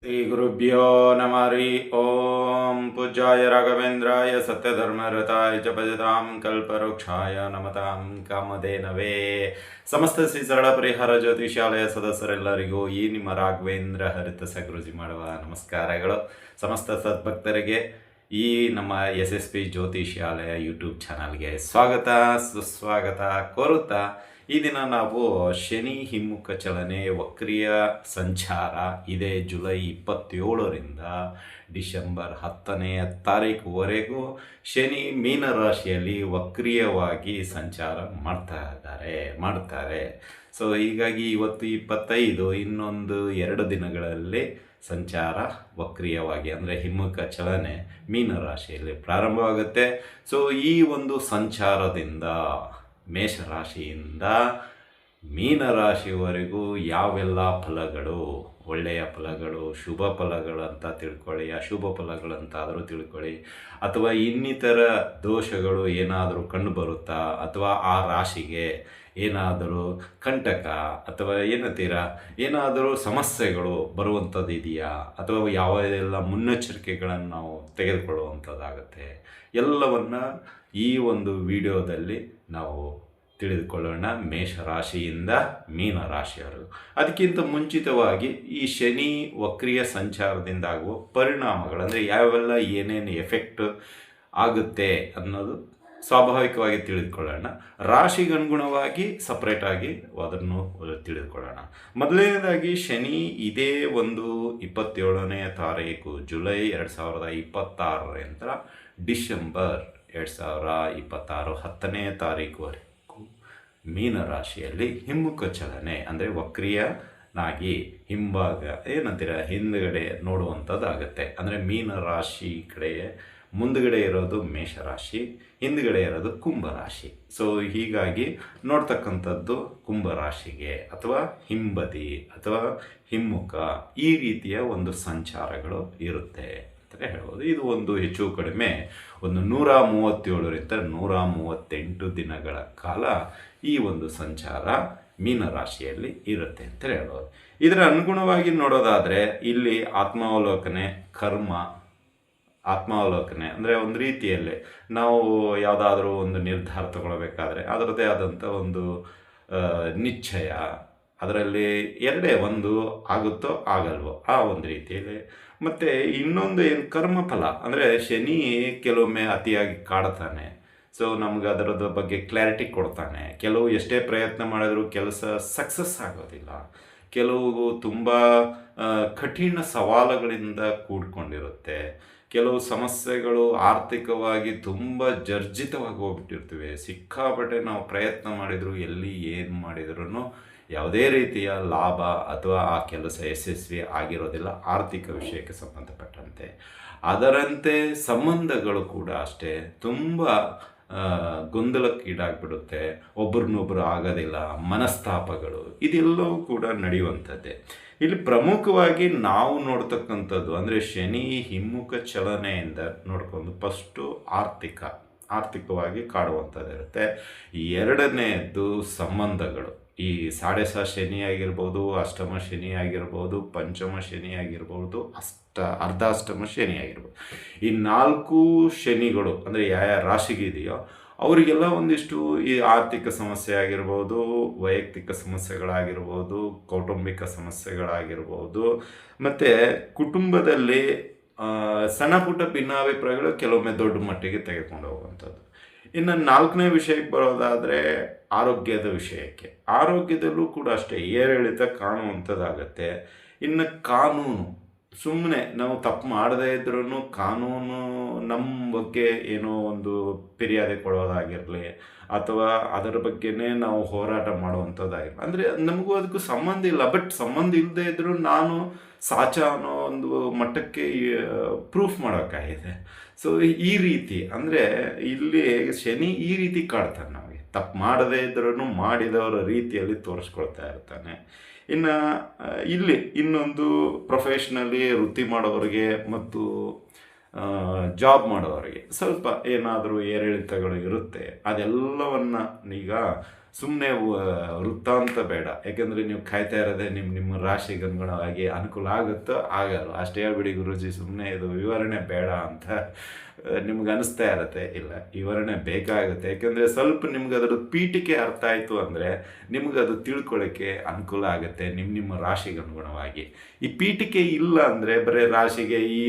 ಶ್ರೀ ಗುರುಭ್ಯೋ ನಮಃ ಹರಿ ಓಂ ಪೂಜ್ಯಾಯ ರಾಘವೇಂದ್ರಾಯ ಸತ್ಯಧರ್ಮರತಾಯ ಚ ಭಜತಾಂ ಕಲ್ಪವೃಕ್ಷಾಯ ನಮತಾಂ ಕಾಮಧೇನವೇ. ಸಮಸ್ತ ಶ್ರೀ ಸರಳ ಪರಿಹಾರ ಜ್ಯೋತಿಷಾಲಯ ಸದಸ್ಯರೆಲ್ಲರಿಗೂ ಈ ನಿಮ್ಮ ರಾಘವೇಂದ್ರ ಹರಿತ ಸಗುರುಜಿ ಮಾಡುವ ನಮಸ್ಕಾರಗಳು. ಸಮಸ್ತ ಸದ್ಭಕ್ತರಿಗೆ ಈ ನಮ್ಮ SSP ಜ್ಯೋತಿಷಾಲಯ ಯೂಟ್ಯೂಬ್ ಚಾನಲ್ಗೆ ಸ್ವಾಗತ ಸುಸ್ವಾಗತ ಕೋರುತ್ತಾ ಈ ದಿನ ನಾವು ಶನಿ ಹಿಮ್ಮುಖ ಚಲನೆ ವಕ್ರಿಯ ಸಂಚಾರ ಇದೆ ಜುಲೈ 27ರಿಂದ ಡಿಸೆಂಬರ್ 10ನೇ ತಾರೀಕುವರೆಗೂ ಶನಿ ಮೀನರಾಶಿಯಲ್ಲಿ ವಕ್ರಿಯವಾಗಿ ಸಂಚಾರ ಮಾಡ್ತಾರೆ. ಸೊ ಹೀಗಾಗಿ ಇವತ್ತು 25, ಇನ್ನೊಂದು 2 ದಿನಗಳಲ್ಲಿ ಸಂಚಾರ ವಕ್ರಿಯವಾಗಿ ಅಂದರೆ ಹಿಮ್ಮುಖ ಚಲನೆ ಮೀನರಾಶಿಯಲ್ಲಿ ಪ್ರಾರಂಭವಾಗುತ್ತೆ. ಸೊ ಈ ಒಂದು ಸಂಚಾರದಿಂದ ಮೇಷರಾಶಿಯಿಂದ ಮೀನರಾಶಿವರೆಗೂ ಯಾವೆಲ್ಲ ಫಲಗಳು, ಒಳ್ಳೆಯ ಫಲಗಳು, ಶುಭ ಫಲಗಳು ಅಂತ ತಿಳ್ಕೊಳ್ಳಿ, ಅಶುಭ ಫಲಗಳಂತಾದರೂ ತಿಳ್ಕೊಳ್ಳಿ, ಅಥವಾ ಇನ್ನಿತರ ದೋಷಗಳು ಏನಾದರೂ ಕಂಡುಬರುತ್ತಾ, ಅಥವಾ ಆ ರಾಶಿಗೆ ಏನಾದರೂ ಕಂಟಕ ಅಥವಾ ಏನಾದರೂ ಸಮಸ್ಯೆಗಳು ಬರುವಂಥದ್ದು ಇದೆಯಾ, ಅಥವಾ ಯಾವೆಲ್ಲ ಮುನ್ನೆಚ್ಚರಿಕೆಗಳನ್ನು ನಾವು ತೆಗೆದುಕೊಳ್ಳುವಂಥದ್ದಾಗತ್ತೆ, ಎಲ್ಲವನ್ನ ಈ ಒಂದು ವಿಡಿಯೋದಲ್ಲಿ ನಾವು ತಿಳಿದುಕೊಳ್ಳೋಣ. ಮೇಷರಾಶಿಯಿಂದ ಮೀನರಾಶಿಯವರು. ಅದಕ್ಕಿಂತ ಮುಂಚಿತವಾಗಿ ಈ ಶನಿ ವಕ್ರಿಯ ಸಂಚಾರದಿಂದ ಆಗುವ ಪರಿಣಾಮಗಳು, ಅಂದರೆ ಯಾವೆಲ್ಲ ಏನೇನು ಎಫೆಕ್ಟ್ ಆಗುತ್ತೆ ಅನ್ನೋದು ಸ್ವಾಭಾವಿಕವಾಗಿ ತಿಳಿದುಕೊಳ್ಳೋಣ. ರಾಶಿಗನುಗುಣವಾಗಿ ಸಪ್ರೇಟಾಗಿ ಅದನ್ನು ತಿಳಿದುಕೊಳ್ಳೋಣ. ಮೊದಲನೇದಾಗಿ ಶನಿ ಇದೇ ಒಂದು 27ನೇ ತಾರೀಕು ಜುಲೈ 2026ರಿಂದ ಡಿಸೆಂಬರ್ 2026 10ನೇ ತಾರೀಕುವರೆಗೂ ಮೀನರಾಶಿಯಲ್ಲಿ ಹಿಮ್ಮುಖ ಚಲನೆ ಅಂದರೆ ವಕ್ರಿಯನಾಗಿ ಹಿಂದುಗಡೆ ನೋಡುವಂಥದ್ದಾಗತ್ತೆ. ಅಂದರೆ ಮೀನರಾಶಿ ಕಡೆ ಮುಂದುಗಡೆ ಇರೋದು ಮೇಷರಾಶಿ, ಹಿಂದುಗಡೆ ಇರೋದು ಕುಂಭರಾಶಿ. ಸೊ ಹೀಗಾಗಿ ನೋಡ್ತಕ್ಕಂಥದ್ದು ಕುಂಭರಾಶಿಗೆ ಅಥವಾ ಹಿಂಬದಿ ಅಥವಾ ಹಿಮ್ಮುಖ ಈ ರೀತಿಯ ಒಂದು ಸಂಚಾರಗಳು ಇರುತ್ತೆ ಅಂತಲೇ ಹೇಳ್ಬೋದು. ಇದು ಒಂದು ಹೆಚ್ಚು ಕಡಿಮೆ ಒಂದು 137ರಿಂದ 138 ದಿನಗಳ ಕಾಲ ಈ ಒಂದು ಸಂಚಾರ ಮೀನರಾಶಿಯಲ್ಲಿ ಇರುತ್ತೆ ಅಂತ ಹೇಳ್ಬೋದು. ಇದರ ಅನುಗುಣವಾಗಿ ನೋಡೋದಾದರೆ ಇಲ್ಲಿ ಆತ್ಮಾವಲೋಕನೆ ಅಂದರೆ ಒಂದು ರೀತಿಯಲ್ಲಿ ನಾವು ಯಾವುದಾದ್ರೂ ಒಂದು ನಿರ್ಧಾರ ತಗೊಳ್ಬೇಕಾದ್ರೆ ಅದರದ್ದೇ ಆದಂಥ ಒಂದು ನಿಶ್ಚಯ, ಅದರಲ್ಲಿ ಒಂದು ಆಗುತ್ತೋ ಆಗಲ್ವೋ ಆ ಒಂದು ರೀತಿಯಲ್ಲಿ. ಮತ್ತು ಇನ್ನೊಂದು ಏನು ಕರ್ಮಫಲ ಅಂದರೆ ಶನಿ ಕೆಲವೊಮ್ಮೆ ಅತಿಯಾಗಿ ಕಾಡ್ತಾನೆ. ಸೊ ನಮ್ಗೆ ಅದರದ ಬಗ್ಗೆ ಕ್ಲಾರಿಟಿ ಕೊಡ್ತಾನೆ. ಕೆಲವು ಎಷ್ಟೇ ಪ್ರಯತ್ನ ಮಾಡಿದ್ರೂ ಕೆಲಸ ಸಕ್ಸಸ್ ಆಗೋದಿಲ್ಲ. ಕೆಲವು ತುಂಬ ಕಠಿಣ ಸವಾಲುಗಳಿಂದ ಕೂಡ್ಕೊಂಡಿರುತ್ತೆ. ಕೆಲವು ಸಮಸ್ಯೆಗಳು ಆರ್ಥಿಕವಾಗಿ ತುಂಬ ಜರ್ಜಿತವಾಗಿ ಹೋಗ್ಬಿಟ್ಟಿರ್ತೀವಿ. ಸಿಕ್ಕಾಪಟ್ಟೆ ನಾವು ಪ್ರಯತ್ನ ಮಾಡಿದ್ರು ಏನು ಮಾಡಿದ್ರೂ ಯಾವುದೇ ರೀತಿಯ ಲಾಭ ಅಥವಾ ಆ ಕೆಲಸ ಯಶಸ್ವಿ ಆಗಿರೋದಿಲ್ಲ ಆರ್ಥಿಕ ವಿಷಯಕ್ಕೆ ಸಂಬಂಧಪಟ್ಟಂತೆ. ಅದರಂತೆ ಸಂಬಂಧಗಳು ಕೂಡ ಅಷ್ಟೇ ತುಂಬ ಗೊಂದಲಕ್ಕೀಡಾಗ್ಬಿಡುತ್ತೆ, ಒಬ್ರನ್ನೊಬ್ರು ಆಗೋದಿಲ್ಲ, ಮನಸ್ತಾಪಗಳು ಇದೆಲ್ಲವೂ ಕೂಡ ನಡೆಯುವಂಥದ್ದೇ. ಇಲ್ಲಿ ಪ್ರಮುಖವಾಗಿ ನಾವು ನೋಡ್ತಕ್ಕಂಥದ್ದು ಅಂದರೆ ಶನಿ ಹಿಮ್ಮುಖ ಚಲನೆಯಿಂದ ನೋಡ್ಕೊಂಡು ಫಸ್ಟು ಆರ್ಥಿಕವಾಗಿ ಕಾಡುವಂಥದ್ದಿರುತ್ತೆ. ಎರಡನೇದು ಸಂಬಂಧಗಳು. ಈ ಸಾಡೆಸ ಶನಿ ಆಗಿರ್ಬೋದು, ಅಷ್ಟಮ ಶನಿ ಆಗಿರ್ಬೋದು, ಪಂಚಮ ಶನಿ ಆಗಿರ್ಬೋದು, ಅರ್ಧಾಷ್ಟಮ ಶನಿ ಆಗಿರ್ಬೋದು. ಈ 4 ಶನಿಗಳು ಅಂದರೆ ಯಾವ ರಾಶಿಗಿದೆಯೋ ಅವರಿಗೆಲ್ಲ ಒಂದಿಷ್ಟು ಈ ಆರ್ಥಿಕ ಸಮಸ್ಯೆ ಆಗಿರ್ಬೋದು, ವೈಯಕ್ತಿಕ ಸಮಸ್ಯೆಗಳಾಗಿರ್ಬೋದು, ಕೌಟುಂಬಿಕ ಸಮಸ್ಯೆಗಳಾಗಿರ್ಬೋದು, ಮತ್ತು ಕುಟುಂಬದಲ್ಲಿ ಸಣ್ಣ ಪುಟ್ಟ ಭಿನ್ನಾಭಿಪ್ರಾಯಗಳು ಕೆಲವೊಮ್ಮೆ ದೊಡ್ಡ ಮಟ್ಟಿಗೆ ತೆಗೆದುಕೊಂಡು ಹೋಗುವಂಥದ್ದು. ಇನ್ನು 4ನೇ ವಿಷಯಕ್ಕೆ ಬರೋದಾದರೆ ಆರೋಗ್ಯದ ವಿಷಯಕ್ಕೆ. ಆರೋಗ್ಯದಲ್ಲೂ ಕೂಡ ಅಷ್ಟೇ ಏರಿಳಿತ ಕಾಣುವಂಥದ್ದಾಗತ್ತೆ. ಇನ್ನು ಕಾನೂನು, ಸುಮ್ಮನೆ ನಾವು ತಪ್ಪು ಮಾಡದೇ ಇದ್ರೂ ಕಾನೂನು ನಮ್ಮ ಬಗ್ಗೆ ಏನೋ ಒಂದು ಫಿರ್ಯಾದಿ ಕೊಡೋದಾಗಿರಲಿ ಅಥವಾ ಅದರ ಬಗ್ಗೆನೇ ನಾವು ಹೋರಾಟ ಮಾಡುವಂಥದ್ದಾಗಿರಲಿ. ಅಂದರೆ ನಮಗೂ ಅದಕ್ಕೂ ಸಂಬಂಧ ಇಲ್ಲ, ಬಟ್ ಸಂಬಂಧ ಇಲ್ಲದೆ ಇದ್ದರೂ ನಾನು ಸಾಚ ಅನ್ನೋ ಒಂದು ಮಟ್ಟಕ್ಕೆ ಪ್ರೂಫ್ ಮಾಡೋಕ್ಕಾಗಿದೆ. ಸೊ ಈ ರೀತಿ ಅಂದರೆ ಇಲ್ಲಿ ಶನಿ ಈ ರೀತಿ ಕಾಡ್ತಾನೆ ನಮಗೆ. ತಪ್ಪು ಮಾಡದೇ ಇದ್ರೂ ಮಾಡಿದವರ ರೀತಿಯಲ್ಲಿ ತೋರಿಸ್ಕೊಳ್ತಾ ಇರ್ತಾನೆ. ಇನ್ನು ಇಲ್ಲಿ ಇನ್ನೊಂದು ಪ್ರೊಫೆಷ್ನಲಿ ವೃತ್ತಿ ಮಾಡೋರಿಗೆ ಮತ್ತು ಜಾಬ್ ಮಾಡೋರಿಗೆ ಸ್ವಲ್ಪ ಏನಾದರೂ ಏರಿಳಿತಗಳು ಇರುತ್ತೆ. ಅದೆಲ್ಲವನ್ನು ಈಗ ಸುಮ್ಮನೆ ವೃತ್ತಾಂತ ಬೇಡ. ಯಾಕೆಂದರೆ ನೀವು ಕಾಯ್ತಾ ಇರೋದೇ ನಿಮ್ಮ ರಾಶಿಗೆ ಅನುಗುಣವಾಗಿ ಅನುಕೂಲ ಆಗುತ್ತೋ ಆಗಲ್ಲ ಅಷ್ಟೇ ಹೇಳ್ಬಿಡಿ ಗುರೂಜಿ, ಸುಮ್ಮನೆ ಇದು ವಿವರಣೆ ಬೇಡ ಅಂತ ನಿಮ್ಗೆ ಅನಿಸ್ತಾ ಇರತ್ತೆ. ಇಲ್ಲ, ವಿವರಣೆ ಬೇಕಾಗುತ್ತೆ. ಯಾಕೆಂದರೆ ಸ್ವಲ್ಪ ನಿಮ್ಗೆ ಅದರ ಪೀಠಿಕೆ ಅರ್ಥ ಆಯಿತು ಅಂದರೆ ನಿಮ್ಗೆ ಅದು ತಿಳ್ಕೊಳ್ಳೋಕ್ಕೆ ಅನುಕೂಲ ಆಗುತ್ತೆ ನಿಮ್ಮ ರಾಶಿಗೆ ಅನುಗುಣವಾಗಿ. ಈ ಪೀಠಿಕೆ ಇಲ್ಲ ಅಂದರೆ ಬರೀ ರಾಶಿಗೆ ಈ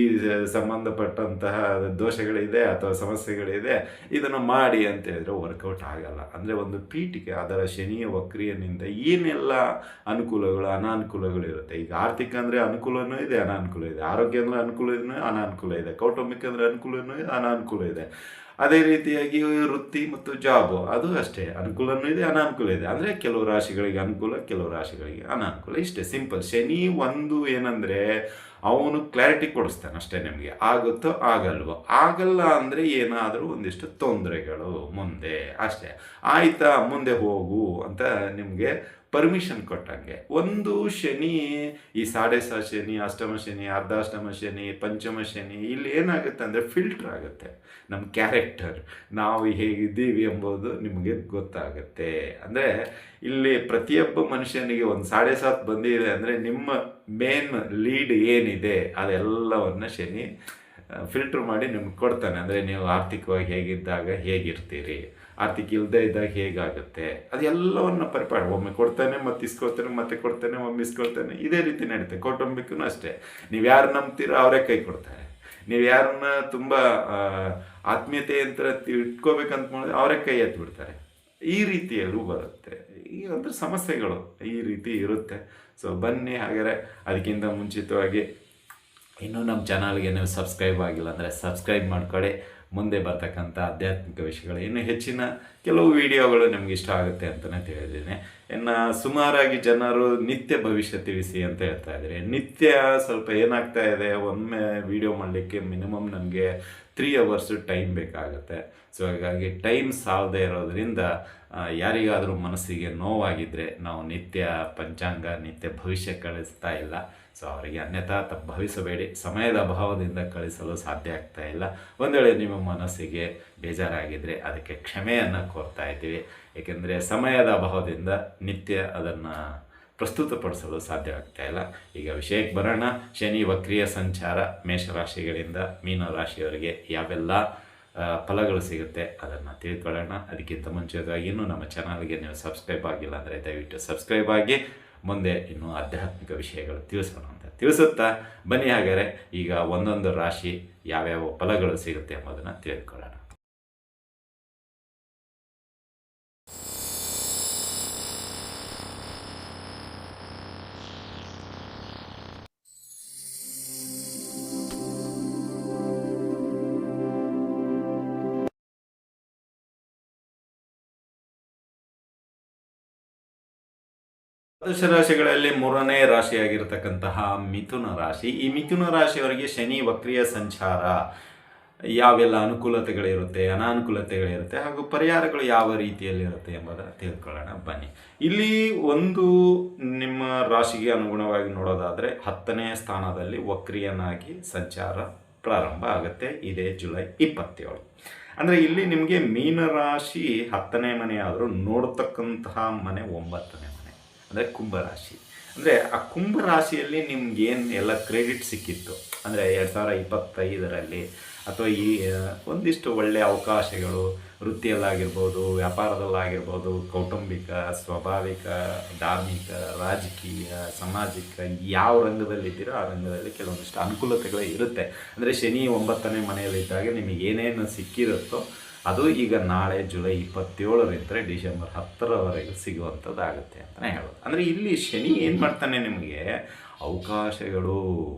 ಸಂಬಂಧಪಟ್ಟಂತಹ ದೋಷಗಳಿದೆ ಅಥವಾ ಸಮಸ್ಯೆಗಳಿದೆ, ಇದನ್ನು ಮಾಡಿ ಅಂತ ಹೇಳಿದ್ರೆ ವರ್ಕೌಟ್ ಆಗಲ್ಲ. ಅಂದರೆ ಒಂದು ಪೀಠಿಕೆ, ಅದರ ಶನಿಯ ವಕ್ರಿಯನಿಂದ ಏನೆಲ್ಲ ಅನುಕೂಲಗಳು ಅನಾನುಕೂಲಗಳು ಇರುತ್ತೆ. ಈಗ ಆರ್ಥಿಕ ಅಂದರೆ ಅನುಕೂಲನೂ ಇದೆ, ಅನಾನುಕೂಲ ಇದೆ. ಆರೋಗ್ಯ ಅಂದರೆ ಅನುಕೂಲ ಇದೆ, ಅನಾನುಕೂಲ ಇದೆ. ಕೌಟುಂಬಿಕ ಅಂದರೆ ಅನುಕೂಲನೂ ಅನಾನುಕೂಲ ಇದೆ. ಅದೇ ರೀತಿಯಾಗಿ ವೃತ್ತಿ ಮತ್ತು ಜಾಬು ಅದು ಅಷ್ಟೇ, ಅನುಕೂಲನೂ ಇದೆ, ಅನಾನುಕೂಲ ಇದೆ. ಅಂದರೆ ಕೆಲವು ರಾಶಿಗಳಿಗೆ ಅನುಕೂಲ, ಕೆಲವು ರಾಶಿಗಳಿಗೆ ಅನಾನುಕೂಲ, ಇಷ್ಟೇ ಸಿಂಪಲ್. ಶನಿ ಒಂದು ಏನಂದರೆ ಅವನು ಕ್ಲಾರಿಟಿ ಕೊಡಿಸ್ತಾನೆ ಅಷ್ಟೇ ನಿಮಗೆ, ಆಗುತ್ತೋ ಆಗಲ್ವೋ. ಆಗಲ್ಲ ಅಂದರೆ ಏನಾದರೂ ಒಂದಿಷ್ಟು ತೊಂದರೆಗಳು ಮುಂದೆ ಅಷ್ಟೇ. ಆಯಿತಾ, ಮುಂದೆ ಹೋಗು ಅಂತ ನಿಮಗೆ ಪರ್ಮಿಷನ್ ಕೊಟ್ಟಂಗೆ. ಒಂದು ಶನಿ, ಈ ಸಾಡೆ ಶನಿ, ಅಷ್ಟಮ ಶನಿ, ಅರ್ಧಾಷ್ಟಮ ಶನಿ, ಪಂಚಮ ಶನಿ, ಇಲ್ಲಿ ಏನಾಗುತ್ತೆ ಅಂದರೆ ಫಿಲ್ಟರ್ ಆಗುತ್ತೆ ನಮ್ಮ ಕ್ಯಾರೆಕ್ಟರ್, ನಾವು ಹೇಗಿದ್ದೀವಿ ಎಂಬುದು ನಿಮಗೆ ಗೊತ್ತಾಗುತ್ತೆ. ಅಂದರೆ ಇಲ್ಲಿ ಪ್ರತಿಯೊಬ್ಬ ಮನುಷ್ಯನಿಗೆ ಒಂದು 7.5 ಬಂದಿದೆ ಅಂದರೆ ನಿಮ್ಮ ಮೇನ್ ಲೀಡ್ ಏನಿದೆ ಅದೆಲ್ಲವನ್ನು ಶನಿ ಫಿಲ್ಟ್ರ್ ಮಾಡಿ ನಿಮ್ಗೆ ಕೊಡ್ತಾನೆ. ಅಂದರೆ ನೀವು ಆರ್ಥಿಕವಾಗಿ ಹೇಗಿದ್ದಾಗ ಹೇಗಿರ್ತೀರಿ, ಆರ್ಥಿಕ ಇಲ್ಲದೆ ಇದ್ದಾಗ ಹೇಗಾಗುತ್ತೆ, ಅದೆಲ್ಲವನ್ನು ಪರಿಪಾಡಿ ಒಮ್ಮೆ ಕೊಡ್ತಾನೆ, ಮತ್ತೆ ಇಸ್ಕೊಳ್ತಾನೆ, ಮತ್ತೆ ಕೊಡ್ತಾನೆ, ಒಮ್ಮೆ ಇಸ್ಕೊಳ್ತಾನೆ. ಇದೇ ರೀತಿ ನಡೀತೆ. ಕೌಟುಂಬಿಕನೂ ಅಷ್ಟೇ. ನೀವು ಯಾರು ನಂಬ್ತೀರೋ ಅವರೇ ಕೈ ಕೊಡ್ತಾರೆ. ನೀವು ಯಾರನ್ನ ತುಂಬ ಆತ್ಮೀಯತೆ ಅಂತ ಇಟ್ಕೋಬೇಕಂತ ಮಾಡಿದ್ರೆ ಅವರೇ ಕೈ ಎತ್ತಿಬಿಡ್ತಾರೆ. ಈ ರೀತಿಯಲ್ಲೂ ಬರುತ್ತೆ. ಈ ಅಂದರೆ ಸಮಸ್ಯೆಗಳು ಈ ರೀತಿ ಇರುತ್ತೆ. ಸೊ ಬನ್ನಿ, ಹಾಗಾದರೆ ಅದಕ್ಕಿಂತ ಮುಂಚಿತವಾಗಿ ಇನ್ನೂ ನಮ್ಮ ಚಾನಲ್ಗೆ ನೀವು ಸಬ್ಸ್ಕ್ರೈಬ್ ಆಗಿಲ್ಲ ಅಂದರೆ ಸಬ್ಸ್ಕ್ರೈಬ್ ಮಾಡ್ಕೊಳ್ಳಿ. ಮುಂದೆ ಬರ್ತಕ್ಕಂಥ ಆಧ್ಯಾತ್ಮಿಕ ವಿಷಯಗಳು, ಇನ್ನೂ ಹೆಚ್ಚಿನ ಕೆಲವು ವಿಡಿಯೋಗಳು ನಿಮ್ಗೆ ಇಷ್ಟ ಆಗುತ್ತೆ ಅಂತಲೇ ತಿಳಿದಿದ್ದೀನಿ. ಇನ್ನು ಸುಮಾರಾಗಿ ಜನರು ನಿತ್ಯ ಭವಿಷ್ಯ ತಿಳಿಸಿ ಅಂತ ಹೇಳ್ತಾ ಇದ್ದಾರೆ. ನಿತ್ಯ ಸ್ವಲ್ಪ ಏನಾಗ್ತಾ ಇದೆ, ಒಮ್ಮೆ ವಿಡಿಯೋ ಮಾಡಲಿಕ್ಕೆ ಮಿನಿಮಮ್ ನಮಗೆ 3 hours ಟೈಮ್ ಬೇಕಾಗುತ್ತೆ. ಸೊ ಹಾಗಾಗಿ ಟೈಮ್ ಸಾಲದೇ ಇರೋದ್ರಿಂದ ಯಾರಿಗಾದರೂ ಮನಸ್ಸಿಗೆ ನೋವಾಗಿದ್ದರೆ ನಾವು ನಿತ್ಯ ಪಂಚಾಂಗ, ನಿತ್ಯ ಭವಿಷ್ಯ ಕಳಿಸ್ತಾ ಇಲ್ಲ. ಸೊ ಅವರಿಗೆ ಅನ್ಯಥಾ ಭಾವಿಸಬೇಡಿ. ಸಮಯದ ಅಭಾವದಿಂದ ಕಳಿಸಲು ಸಾಧ್ಯ ಆಗ್ತಾ ಇಲ್ಲ. ಒಂದು ವೇಳೆ ನಿಮ್ಮ ಮನಸ್ಸಿಗೆ ಬೇಜಾರಾಗಿದ್ದರೆ ಅದಕ್ಕೆ ಕ್ಷಮೆಯನ್ನು ಕೋರ್ತಾ ಇದ್ದೀವಿ. ಏಕೆಂದರೆ ಸಮಯದ ಅಭಾವದಿಂದ ನಿತ್ಯ ಅದನ್ನು ಪ್ರಸ್ತುತಪಡಿಸಲು ಸಾಧ್ಯ ಆಗ್ತಾ ಇಲ್ಲ. ಈಗ ವಿಷಯಕ್ಕೆ ಬರೋಣ. ಶನಿ ವಕ್ರಿಯ ಸಂಚಾರ ಮೇಷರಾಶಿಗಳಿಂದ ಮೀನರಾಶಿಯವರಿಗೆ ಯಾವೆಲ್ಲ ಫಲಗಳು ಸಿಗುತ್ತೆ ಅದನ್ನು ತಿಳ್ಕೊಳ್ಳೋಣ. ಅದಕ್ಕಿಂತ ಮುಂಚಿತವಾಗಿ ಇನ್ನೂ ನಮ್ಮ ಚಾನಲ್ಗೆ ನೀವು ಸಬ್ಸ್ಕ್ರೈಬ್ ಆಗಿಲ್ಲ ಅಂದರೆ ದಯವಿಟ್ಟು ಸಬ್ಸ್ಕ್ರೈಬ್ ಆಗಿ. ಮುಂದೆ ಇನ್ನೂ ಆಧ್ಯಾತ್ಮಿಕ ವಿಷಯಗಳು ತಿಳಿಸೋಣ ಅಂತ ತಿಳಿಸುತ್ತಾ ಬನ್ನಿ. ಹಾಗಾದರೆ ಈಗ ಒಂದೊಂದು ರಾಶಿ ಯಾವ್ಯಾವ ಫಲಗಳು ಸಿಗುತ್ತೆ ಎಂಬುದನ್ನು ತಿಳ್ಕೊಳ್ಳೋಣ. ದ್ವಾದಶ ರಾಶಿಗಳಲ್ಲಿ 3ನೇ ರಾಶಿಯಾಗಿರ್ತಕ್ಕಂತಹ ಮಿಥುನ ರಾಶಿ. ಈ ಮಿಥುನ ರಾಶಿಯವರಿಗೆ ಶನಿ ವಕ್ರಿಯ ಸಂಚಾರ ಯಾವೆಲ್ಲ ಅನುಕೂಲತೆಗಳಿರುತ್ತೆ, ಅನಾನುಕೂಲತೆಗಳಿರುತ್ತೆ, ಹಾಗೂ ಪರಿಹಾರಗಳು ಯಾವ ರೀತಿಯಲ್ಲಿರುತ್ತೆ ಎಂಬುದನ್ನು ತಿಳ್ಕೊಳ್ಳೋಣ ಬನ್ನಿ. ಇಲ್ಲಿ ಒಂದು ನಿಮ್ಮ ರಾಶಿಗೆ ಅನುಗುಣವಾಗಿ ನೋಡೋದಾದರೆ 10ನೇ ಸ್ಥಾನದಲ್ಲಿ ವಕ್ರಿಯನಾಗಿ ಸಂಚಾರ ಪ್ರಾರಂಭ ಆಗುತ್ತೆ. ಇದೇ ಜುಲೈ 27. ಅಂದರೆ ಇಲ್ಲಿ ನಿಮಗೆ ಮೀನರಾಶಿ 10ನೇ ಮನೆ ಆದರೂ ನೋಡ್ತಕ್ಕಂತಹ ಮನೆ 9ನೇ ಮನೆ, ಅಂದರೆ ಕುಂಭರಾಶಿ. ಅಂದರೆ ಆ ಕುಂಭರಾಶಿಯಲ್ಲಿ ನಿಮ್ಗೇನು ಎಲ್ಲ ಕ್ರೆಡಿಟ್ ಸಿಕ್ಕಿತ್ತು ಅಂದರೆ 2025ರಲ್ಲಿ ಅಥವಾ ಈ ಒಂದಿಷ್ಟು ಒಳ್ಳೆಯ ಅವಕಾಶಗಳು ವೃತ್ತಿಯಲ್ಲಾಗಿರ್ಬೋದು, ವ್ಯಾಪಾರದಲ್ಲಾಗಿರ್ಬೋದು, ಕೌಟುಂಬಿಕ, ಸ್ವಾಭಾವಿಕ, ಧಾರ್ಮಿಕ, ರಾಜಕೀಯ, ಸಾಮಾಜಿಕ, ಯಾವ ರಂಗದಲ್ಲಿದ್ದೀರೋ ಆ ರಂಗದಲ್ಲಿ ಕೆಲವೊಂದಿಷ್ಟು ಅನುಕೂಲತೆಗಳೇ ಇರುತ್ತೆ. ಅಂದರೆ ಶನಿ 9ನೇ ಮನೆಯಲ್ಲಿದ್ದಾಗ ನಿಮಗೆ ಏನೇನು ಸಿಕ್ಕಿರುತ್ತೋ ಅದು ಈಗ ನಾಳೆ ಜುಲೈ 27ರಿಂದ ಡಿಸೆಂಬರ್ 10ರವರೆಗೆ ಸಿಗುವಂಥದ್ದಾಗುತ್ತೆ ಅಂತಲೇ ಹೇಳೋದು. ಅಂದರೆ ಇಲ್ಲಿ ಶನಿ ಏನು ಮಾಡ್ತಾನೆ, ನಿಮಗೆ ಅವಕಾಶಗಳು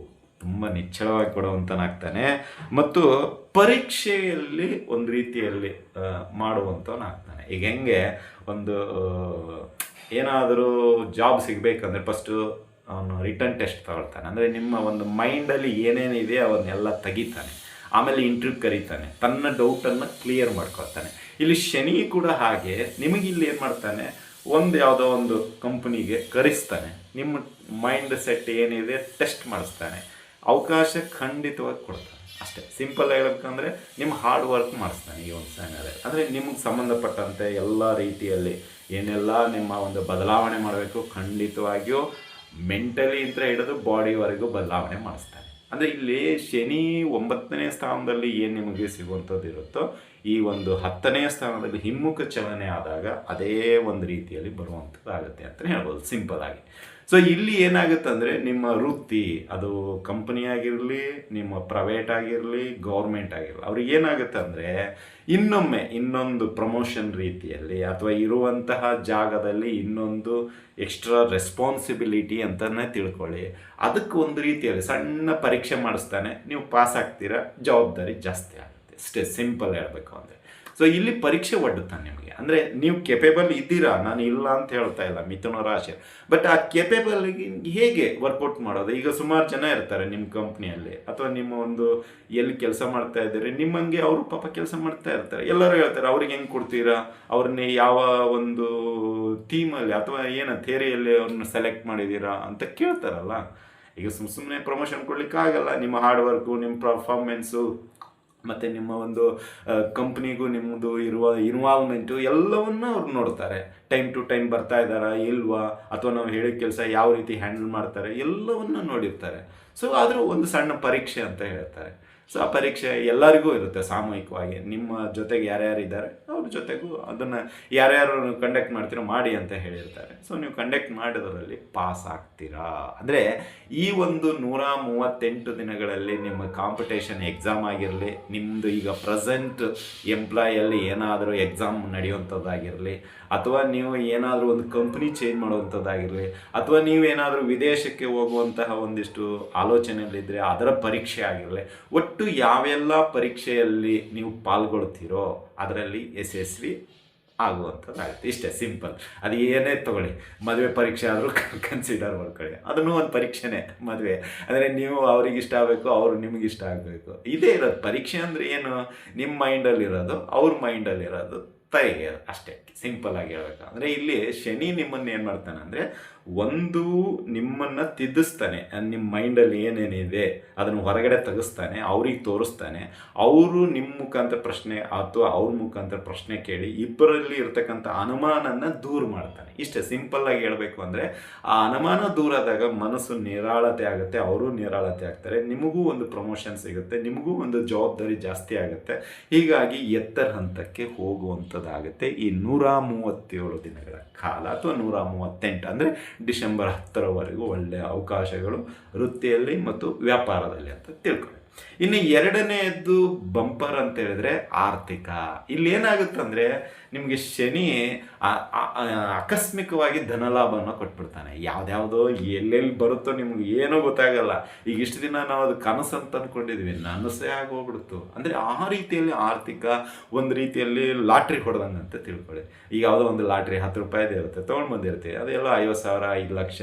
ತುಂಬ ನಿಚ್ಚಳವಾಗಿ ಕೊಡುವಂಥನಾಗ್ತಾನೆ ಮತ್ತು ಪರೀಕ್ಷೆಯಲ್ಲಿ ಒಂದು ರೀತಿಯಲ್ಲಿ ಮಾಡುವಂಥವನಾಗ್ತಾನೆ. ಈಗ ಹೆಂಗೆ ಒಂದು ಏನಾದರೂ ಜಾಬ್ ಸಿಗಬೇಕಂದ್ರೆ ಫಸ್ಟು ಅವನು ರಿಟರ್ನ್ ಟೆಸ್ಟ್ ತಗೊಳ್ತಾನೆ. ಅಂದರೆ ನಿಮ್ಮ ಒಂದು ಮೈಂಡಲ್ಲಿ ಏನೇನಿದೆ ಅವನ್ನೆಲ್ಲ ತೆಗಿತಾನೆ, ಆಮೇಲೆ ಇಂಟರ್ವ್ಯೂ ಕರೀತಾನೆ, ತನ್ನ ಡೌಟನ್ನು ಕ್ಲಿಯರ್ ಮಾಡ್ಕೊಳ್ತಾನೆ. ಇಲ್ಲಿ ಶನಿ ಕೂಡ ಹಾಗೆ ನಿಮಗಿಲ್ಲಿ ಏನು ಮಾಡ್ತಾನೆ, ಯಾವುದೋ ಒಂದು ಕಂಪ್ನಿಗೆ ಕರೆಸ್ತಾನೆ, ನಿಮ್ಮ ಮೈಂಡ್ ಸೆಟ್ ಏನಿದೆ ಟೆಸ್ಟ್ ಮಾಡಿಸ್ತಾನೆ. ಅವಕಾಶ ಖಂಡಿತವಾಗಿ ಕೊಡ್ತಾನೆ. ಅಷ್ಟೇ ಸಿಂಪಲ್ ಹೇಳ್ಬೇಕಂದ್ರೆ ನಿಮ್ಮ ಹಾರ್ಡ್ ವರ್ಕ್ ಮಾಡಿಸ್ತಾನೆ ಈ ಒಂದು ಚಾನಲಲ್ಲಿ. ಅಂದರೆ ನಿಮಗೆ ಸಂಬಂಧಪಟ್ಟಂತೆ ಎಲ್ಲ ರೀತಿಯಲ್ಲಿ ಏನೆಲ್ಲ ನಿಮ್ಮ ಒಂದು ಬದಲಾವಣೆ ಮಾಡಬೇಕು ಖಂಡಿತವಾಗಿಯೂ ಮೆಂಟಲಿ ಅಂತ ಹಿಡಿದು ಬಾಡಿವರೆಗೂ ಬದಲಾವಣೆ ಮಾಡಿಸ್ತಾನೆ. ಅಂದರೆ ಇಲ್ಲಿ ಶನಿ 9ನೇ ಸ್ಥಾನದಲ್ಲಿ ಏನು ನಿಮಗೆ ಸಿಗುವಂಥದ್ದು ಇರುತ್ತೋ ಈ ಒಂದು 10ನೇ ಸ್ಥಾನದಲ್ಲಿ ಹಿಮ್ಮುಖ ಚಲನೆ ಆದಾಗ ಅದೇ ಒಂದು ರೀತಿಯಲ್ಲಿ ಬರುವಂಥದ್ದಾಗುತ್ತೆ ಅಂತ ಹೇಳ್ಬೋದು ಸಿಂಪಲ್ ಆಗಿ. ಸೊ ಇಲ್ಲಿ ಏನಾಗುತ್ತೆ ಅಂದರೆ ನಿಮ್ಮ ವೃತ್ತಿ ಅದು ಕಂಪನಿ ಆಗಿರಲಿ, ನಿಮ್ಮ ಪ್ರೈವೇಟ್ ಆಗಿರಲಿ, ಗೌರ್ಮೆಂಟ್ ಆಗಿರಲಿ, ಅವ್ರಿಗೆ ಏನಾಗುತ್ತೆ ಅಂದರೆ ಇನ್ನೊಂದು ಪ್ರಮೋಷನ್ ರೀತಿಯಲ್ಲಿ ಅಥವಾ ಇರುವಂತಹ ಜಾಗದಲ್ಲಿ ಇನ್ನೊಂದು ಎಕ್ಸ್ಟ್ರಾ ರೆಸ್ಪಾನ್ಸಿಬಿಲಿಟಿ ಅಂತಲೇ ತಿಳ್ಕೊಳ್ಳಿ. ಅದಕ್ಕೆ ಒಂದು ರೀತಿಯಲ್ಲಿ ಸಣ್ಣ ಪರೀಕ್ಷೆ ಮಾಡಿಸ್ತಾನೆ, ನೀವು ಪಾಸ್ ಆಗ್ತೀರಾ, ಜವಾಬ್ದಾರಿ ಜಾಸ್ತಿ ಆಗುತ್ತೆ. ಅಷ್ಟೇ ಸಿಂಪಲ್ ಹೇಳಬೇಕು ಅಂದರೆ. ಸೊ ಇಲ್ಲಿ ಪರೀಕ್ಷೆ ಒಡ್ಡುತ್ತಾನೆ ನಿಮಗೆ. ಅಂದರೆ ನೀವು ಕೆಪೇಬಲ್ ಇದ್ದೀರಾ, ನಾನು ಇಲ್ಲ ಅಂತ ಹೇಳ್ತಾ ಇಲ್ಲ, ಮಿಥುನ ರಾಶಿ. ಬಟ್ ಆ ಕೆಪೇಬಲ್ಗೆ ಹೇಗೆ ವರ್ಕೌಟ್ ಮಾಡೋದು? ಈಗ ಸುಮಾರು ಜನ ಇರ್ತಾರೆ ನಿಮ್ಮ ಕಂಪ್ನಿಯಲ್ಲಿ ಅಥವಾ ನಿಮ್ಮ ಒಂದು ಎಲ್ಲಿ ಕೆಲಸ ಮಾಡ್ತಾ ಇದ್ದೀರಿ, ನಿಮ್ಮಂಗೆ ಅವರು ಪಾಪ ಕೆಲಸ ಮಾಡ್ತಾ ಇರ್ತಾರೆ. ಎಲ್ಲರೂ ಹೇಳ್ತಾರೆ ಅವ್ರಿಗೆ ಹೆಂಗೆ ಕೊಡ್ತೀರಾ, ಅವ್ರನ್ನ ಯಾವ ಒಂದು ಥೀಮಲ್ಲಿ ಅಥವಾ ಏನು ಥೇರಿಯಲ್ಲಿ ಅವ್ರನ್ನ ಸೆಲೆಕ್ಟ್ ಮಾಡಿದ್ದೀರಾ ಅಂತ ಕೇಳ್ತಾರಲ್ಲ. ಈಗ ಸುಮ್ಮನೆ ಪ್ರಮೋಷನ್ ಕೊಡ್ಲಿಕ್ಕಾಗಲ್ಲ. ನಿಮ್ಮ ಹಾರ್ಡ್ ವರ್ಕು, ನಿಮ್ಮ ಪರ್ಫಾರ್ಮೆನ್ಸು ಮತ್ತು ನಿಮ್ಮ ಒಂದು ಕಂಪ್ನಿಗೂ ನಿಮ್ಮದು ಇರುವ ಇನ್ವಾಲ್ವ್ಮೆಂಟು ಎಲ್ಲವನ್ನೂ ಅವ್ರು ನೋಡ್ತಾರೆ. ಟೈಮ್ ಟು ಟೈಮ್ ಬರ್ತಾ ಇದ್ದಾರಾ ಇಲ್ವಾ, ಅಥವಾ ನಾವು ಹೇಳಿದ ಕೆಲಸ ಯಾವ ರೀತಿ ಹ್ಯಾಂಡಲ್ ಮಾಡ್ತಾರೆ ಎಲ್ಲವನ್ನೂ ನೋಡಿರ್ತಾರೆ. ಸೊ ಆದರೂ ಒಂದು ಸಣ್ಣ ಪರೀಕ್ಷೆ ಅಂತ ಹೇಳ್ತಾರೆ. ಸೊ ಆ ಪರೀಕ್ಷೆ ಎಲ್ಲರಿಗೂ ಇರುತ್ತೆ ಸಾಮೂಹಿಕವಾಗಿ. ನಿಮ್ಮ ಜೊತೆಗೆ ಯಾರ್ಯಾರು ಇದ್ದಾರೆ ಅವ್ರ ಜೊತೆಗೂ ಅದನ್ನು ಯಾರ್ಯಾರು ಕಂಡಕ್ಟ್ ಮಾಡ್ತೀರೋ ಮಾಡಿ ಅಂತ ಹೇಳಿರ್ತಾರೆ. ಸೊ ನೀವು ಕಂಡಕ್ಟ್ ಮಾಡೋದರಲ್ಲಿ ಪಾಸ್ ಆಗ್ತೀರಾ. ಅಂದರೆ ಈ ಒಂದು 138 ದಿನಗಳಲ್ಲಿ ನಿಮ್ಮ ಕಾಂಪಿಟೇಷನ್ ಎಕ್ಸಾಮ್ ಆಗಿರಲಿ, ನಿಮ್ಮದು ಈಗ ಪ್ರೆಸೆಂಟ್ ಎಂಪ್ಲಾಯಲ್ಲಿ ಏನಾದರೂ ಎಕ್ಸಾಮ್ ನಡೆಯುವಂಥದ್ದಾಗಿರಲಿ, ಅಥವಾ ನೀವು ಏನಾದರೂ ಒಂದು ಕಂಪ್ನಿ ಚೇಂಜ್ ಮಾಡುವಂಥದ್ದಾಗಿರಲಿ, ಅಥವಾ ನೀವೇನಾದರೂ ವಿದೇಶಕ್ಕೆ ಹೋಗುವಂತಹ ಒಂದಿಷ್ಟು ಆಲೋಚನೆಯಲ್ಲಿದ್ದರೆ ಅದರ ಪರೀಕ್ಷೆ ಆಗಿರಲಿ, ಒಟ್ಟು ಯಾವೆಲ್ಲ ಪರೀಕ್ಷೆಯಲ್ಲಿ ನೀವು ಪಾಲ್ಗೊಳ್ತೀರೋ ಅದರಲ್ಲಿ ಯಶಸ್ವಿ ಆಗುವಂಥದ್ದಾಗುತ್ತೆ. ಇಷ್ಟೇ ಸಿಂಪಲ್. ಅದು ಏನೇ ತೊಗೊಳ್ಳಿ, ಮದುವೆ ಪರೀಕ್ಷೆ ಆದರೂ ಕನ್ಸಿಡರ್ ಮಾಡ್ಕೊಳ್ಳಿ, ಅದನ್ನು ಒಂದು ಪರೀಕ್ಷೆನೇ ಮದುವೆ. ಅಂದರೆ ನೀವು ಅವ್ರಿಗೆ ಇಷ್ಟ ಆಗಬೇಕು, ಅವರು ನಿಮಗೆ ಇಷ್ಟ ಆಗಬೇಕು. ಇದೇ ಇರೋದು ಪರೀಕ್ಷೆ. ಅಂದರೆ ಏನು, ನಿಮ್ಮ ಮೈಂಡಲ್ಲಿರೋದು ಅವ್ರ ಮೈಂಡಲ್ಲಿರೋದು ತೈಗೆ ಅಷ್ಟೇ ಸಿಂಪಲ್ ಆಗಿ ಹೇಳ್ಬೇಕು. ಅಂದರೆ ಇಲ್ಲಿ ಶನಿ ನಿಮ್ಮನ್ನು ಏನು ಮಾಡ್ತಾನೆ ಅಂದರೆ ಒಂದು ನಿಮ್ಮನ್ನು ತಿದ್ದಿಸ್ತಾನೆ. ನಿಮ್ಮ ಮೈಂಡಲ್ಲಿ ಏನೇನಿದೆ ಅದನ್ನು ಹೊರಗಡೆ ತೆಗೆಸ್ತಾನೆ, ಅವ್ರಿಗೆ ತೋರಿಸ್ತಾನೆ. ಅವರು ನಿಮ್ಮ ಮುಖಾಂತರ ಪ್ರಶ್ನೆ ಅಥವಾ ಅವ್ರ ಮುಖಾಂತರ ಪ್ರಶ್ನೆ ಕೇಳಿ ಇಬ್ಬರಲ್ಲಿ ಇರ್ತಕ್ಕಂಥ ಅನುಮಾನನ ದೂರ ಮಾಡ್ತಾನೆ. ಇಷ್ಟೇ ಸಿಂಪಲ್ಲಾಗಿ ಹೇಳಬೇಕು ಅಂದರೆ ಆ ಅನುಮಾನ ದೂರ ಆದಾಗ ಮನಸ್ಸು ನಿರಾಳತೆ ಆಗುತ್ತೆ, ಅವರು ನಿರಾಳತೆ ಆಗ್ತಾರೆ, ನಿಮಗೂ ಒಂದು ಪ್ರಮೋಷನ್ ಸಿಗುತ್ತೆ, ನಿಮಗೂ ಒಂದು ಜವಾಬ್ದಾರಿ ಜಾಸ್ತಿ ಆಗುತ್ತೆ. ಹೀಗಾಗಿ ಎತ್ತರ ಹಂತಕ್ಕೆ ಹೋಗುವಂಥದ್ದಾಗುತ್ತೆ ಈ 137 ದಿನಗಳ ಕಾಲ ಅಥವಾ 138 ಅಂದರೆ ಡಿಸೆಂಬರ್ 10ರವರೆಗೂ ಒಳ್ಳೆಯ ಅವಕಾಶಗಳು ವೃತ್ತಿಯಲ್ಲಿ ಮತ್ತು ವ್ಯಾಪಾರದಲ್ಲಿ ಅಂತ ತಿಳ್ಕೊಳ್ಳಿ. ಇನ್ನು ಎರಡನೆಯದ್ದು ಬಂಪರ್ ಅಂತ ಹೇಳಿದ್ರೆ ಆರ್ಥಿಕ. ಇಲ್ಲಿ ಏನಾಗುತ್ತೆ ಅಂದರೆ ನಿಮಗೆ ಶನಿ ಆಕಸ್ಮಿಕವಾಗಿ ಧನಲಾಭವನ್ನು ಕೊಟ್ಬಿಡ್ತಾನೆ. ಯಾವುದ್ಯಾವುದೋ ಎಲ್ಲೆಲ್ಲಿ ಬರುತ್ತೋ ನಿಮ್ಗೆ ಏನೋ ಗೊತ್ತಾಗಲ್ಲ. ಈಗ ಇಷ್ಟು ದಿನ ನಾವು ಅದು ಕನಸು ಅಂತ ಅಂದ್ಕೊಂಡಿದ್ವಿ, ನನಸೇ ಆಗೋಗ್ಬಿಡ್ತು. ಅಂದರೆ ಆ ರೀತಿಯಲ್ಲಿ ಆರ್ಥಿಕ ಒಂದು ರೀತಿಯಲ್ಲಿ ಲಾಟ್ರಿ ಹೊಡೆದಂಗೆ ಅಂತ ತಿಳ್ಕೊಳ್ಳಿ. ಈಗ ಯಾವುದೋ ಒಂದು ಲಾಟ್ರಿ 10 ರೂಪಾಯಿದು ಇರುತ್ತೆ, ತೊಗೊಂಡು ಬಂದಿರ್ತೀವಿ, ಅದೆಲ್ಲ 50,000, 5 ಲಕ್ಷ,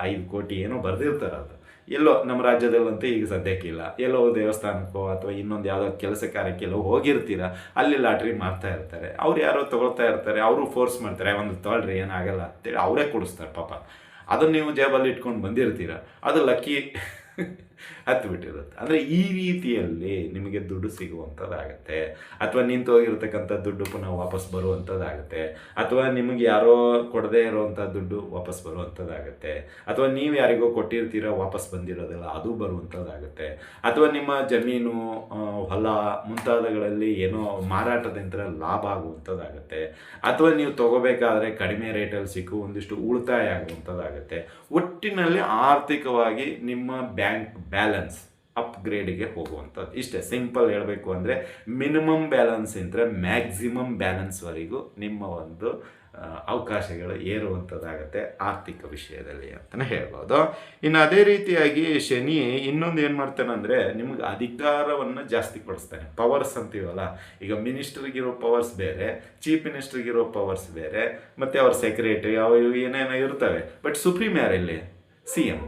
5 ಕೋಟಿ ಏನೋ ಬರೆದಿರ್ತಾರೆ. ಅದು ಎಲ್ಲೋ ನಮ್ಮ ರಾಜ್ಯದಲ್ಲಂತೂ ಈಗ ಸದ್ಯಕ್ಕಿಲ್ಲ. ಎಲ್ಲೋ ದೇವಸ್ಥಾನಕ್ಕೋ ಅಥವಾ ಇನ್ನೊಂದು ಯಾವುದೋ ಕೆಲಸ ಕಾರ್ಯಕ್ಕೆಲ್ಲೋ ಹೋಗಿರ್ತೀರ, ಅಲ್ಲಿ ಲಾಟ್ರಿ ಮಾರ್ತಾ ಇರ್ತಾರೆ. ಅವ್ರು ಯಾರೋ ತೊಗೊಳ್ತಾ ಇರ್ತಾರೆ, ಅವರು ಫೋರ್ಸ್ ಮಾಡ್ತಾರೆ, ಒಂದು ತೊಗೊಳ್ರಿ ಏನಾಗಲ್ಲ ಅಂತೇಳಿ ಅವರೇ ಕೊಡಿಸ್ತಾರೆ ಪಾಪ. ಅದನ್ನು ನೀವು ಜೇಬಲ್ಲಿ ಇಟ್ಕೊಂಡು ಬಂದಿರ್ತೀರ, ಅದು ಲಕ್ಕಿ ಹತ್ತು ಬಿಟ್ಟಿರುತ್ತೆ. ಅಂದರೆ ಈ ರೀತಿಯಲ್ಲಿ ನಿಮಗೆ ದುಡ್ಡು ಸಿಗುವಂಥದ್ದಾಗತ್ತೆ, ಅಥವಾ ನಿಂತು ಹೋಗಿರ್ತಕ್ಕಂಥ ದುಡ್ಡು ಪುನಃ ವಾಪಸ್ ಬರುವಂಥದ್ದಾಗುತ್ತೆ, ಅಥವಾ ನಿಮಗೆ ಯಾರೋ ಕೊಡದೇ ಇರೋವಂಥ ದುಡ್ಡು ವಾಪಸ್ ಬರುವಂಥದ್ದಾಗುತ್ತೆ, ಅಥವಾ ನೀವು ಯಾರಿಗೋ ಕೊಟ್ಟಿರ್ತೀರ ವಾಪಸ್ ಬಂದಿರೋದಿಲ್ಲ ಅದು ಬರುವಂಥದ್ದಾಗುತ್ತೆ, ಅಥವಾ ನಿಮ್ಮ ಜಮೀನು, ಹೊಲ ಮುಂತಾದಗಳಲ್ಲಿ ಏನೋ ಮಾರಾಟದಿಂದ ಲಾಭ ಆಗುವಂಥದ್ದಾಗುತ್ತೆ, ಅಥವಾ ನೀವು ತೊಗೋಬೇಕಾದ್ರೆ ಕಡಿಮೆ ರೇಟಲ್ಲಿ ಸಿಕ್ಕು ಒಂದಿಷ್ಟು ಉಳಿತಾಯ ಆಗುವಂಥದ್ದಾಗುತ್ತೆ. ಒಟ್ಟಿನಲ್ಲಿ ಆರ್ಥಿಕವಾಗಿ ನಿಮ್ಮ ಬ್ಯಾಂಕ್ ಬ್ಯಾಲೆನ್ಸ್ ಅಪ್ಗ್ರೇಡಿಗೆ ಹೋಗುವಂಥದ್ದು. ಇಷ್ಟೇ ಸಿಂಪಲ್ ಹೇಳಬೇಕು ಅಂದರೆ ಮಿನಿಮಮ್ ಬ್ಯಾಲೆನ್ಸ್ ಇದ್ದರೆ ಮ್ಯಾಕ್ಸಿಮಮ್ ಬ್ಯಾಲೆನ್ಸ್ವರೆಗೂ ನಿಮ್ಮ ಒಂದು ಅವಕಾಶಗಳು ಏರುವಂಥದ್ದಾಗತ್ತೆ ಆರ್ಥಿಕ ವಿಷಯದಲ್ಲಿ ಅಂತಲೇ ಹೇಳ್ಬೋದು. ಇನ್ನು ಅದೇ ರೀತಿಯಾಗಿ ಶನಿ ಇನ್ನೊಂದು ಏನು ಮಾಡ್ತಾನೆ ಅಂದರೆ ನಿಮಗೆ ಅಧಿಕಾರವನ್ನು ಜಾಸ್ತಿ ಕೊಡಿಸ್ತಾನೆ. ಪವರ್ಸ್ ಅಂತೀವಲ್ಲ, ಈಗ ಮಿನಿಸ್ಟ್ರಿಗಿರೋ ಪವರ್ಸ್ ಬೇರೆ, ಚೀಫ್ ಮಿನಿಸ್ಟ್ರಿಗಿರೋ ಪವರ್ಸ್ ಬೇರೆ, ಮತ್ತು ಅವ್ರ ಸೆಕ್ರೆಟರಿ ಅವು ಏನೇನೋ ಇರ್ತವೆ. ಬಟ್ ಸುಪ್ರೀಂ ಯಾರಿಲ್ಲಿ? CM,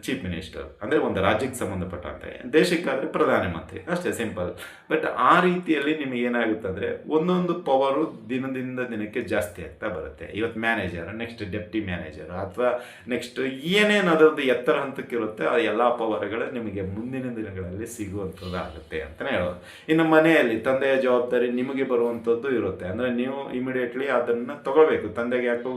ಚೀಫ್ ಮಿನಿಸ್ಟರ್, ಅಂದರೆ ಒಂದು ರಾಜ್ಯಕ್ಕೆ ಸಂಬಂಧಪಟ್ಟಂತೆ, ದೇಶಕ್ಕಾದರೆ ಪ್ರಧಾನಮಂತ್ರಿ, ಅಷ್ಟೇ ಸಿಂಪಲ್. ಬಟ್ ಆ ರೀತಿಯಲ್ಲಿ ನಿಮಗೆ ಏನಾಗುತ್ತೆ ಅಂದರೆ ಒಂದೊಂದು ಪವರು ದಿನದಿಂದ ದಿನಕ್ಕೆ ಜಾಸ್ತಿ ಆಗ್ತಾ ಬರುತ್ತೆ. ಇವತ್ತು ಮ್ಯಾನೇಜರ್, ನೆಕ್ಸ್ಟ್ ಡೆಪ್ಟಿ ಮ್ಯಾನೇಜರ್, ಅಥವಾ ನೆಕ್ಸ್ಟ್ ಏನೇನು ಅದರದ್ದು ಎತ್ತರ ಹಂತಕ್ಕೆ ಇರುತ್ತೆ ಆ ಎಲ್ಲ ಪವರ್ಗಳು ನಿಮಗೆ ಮುಂದಿನ ದಿನಗಳಲ್ಲಿ ಸಿಗುವಂಥದ್ದಾಗುತ್ತೆ ಅಂತಲೇ ಹೇಳೋದು. ಇನ್ನು ಮನೆಯಲ್ಲಿ ತಂದೆಯ ಜವಾಬ್ದಾರಿ ನಿಮಗೆ ಬರುವಂಥದ್ದು ಇರುತ್ತೆ. ಅಂದರೆ ನೀವು ಇಮಿಡಿಯೇಟ್ಲಿ ಅದನ್ನು ತಗೋಬೇಕು. ತಂದೆಗೆ ಯಾಕೋ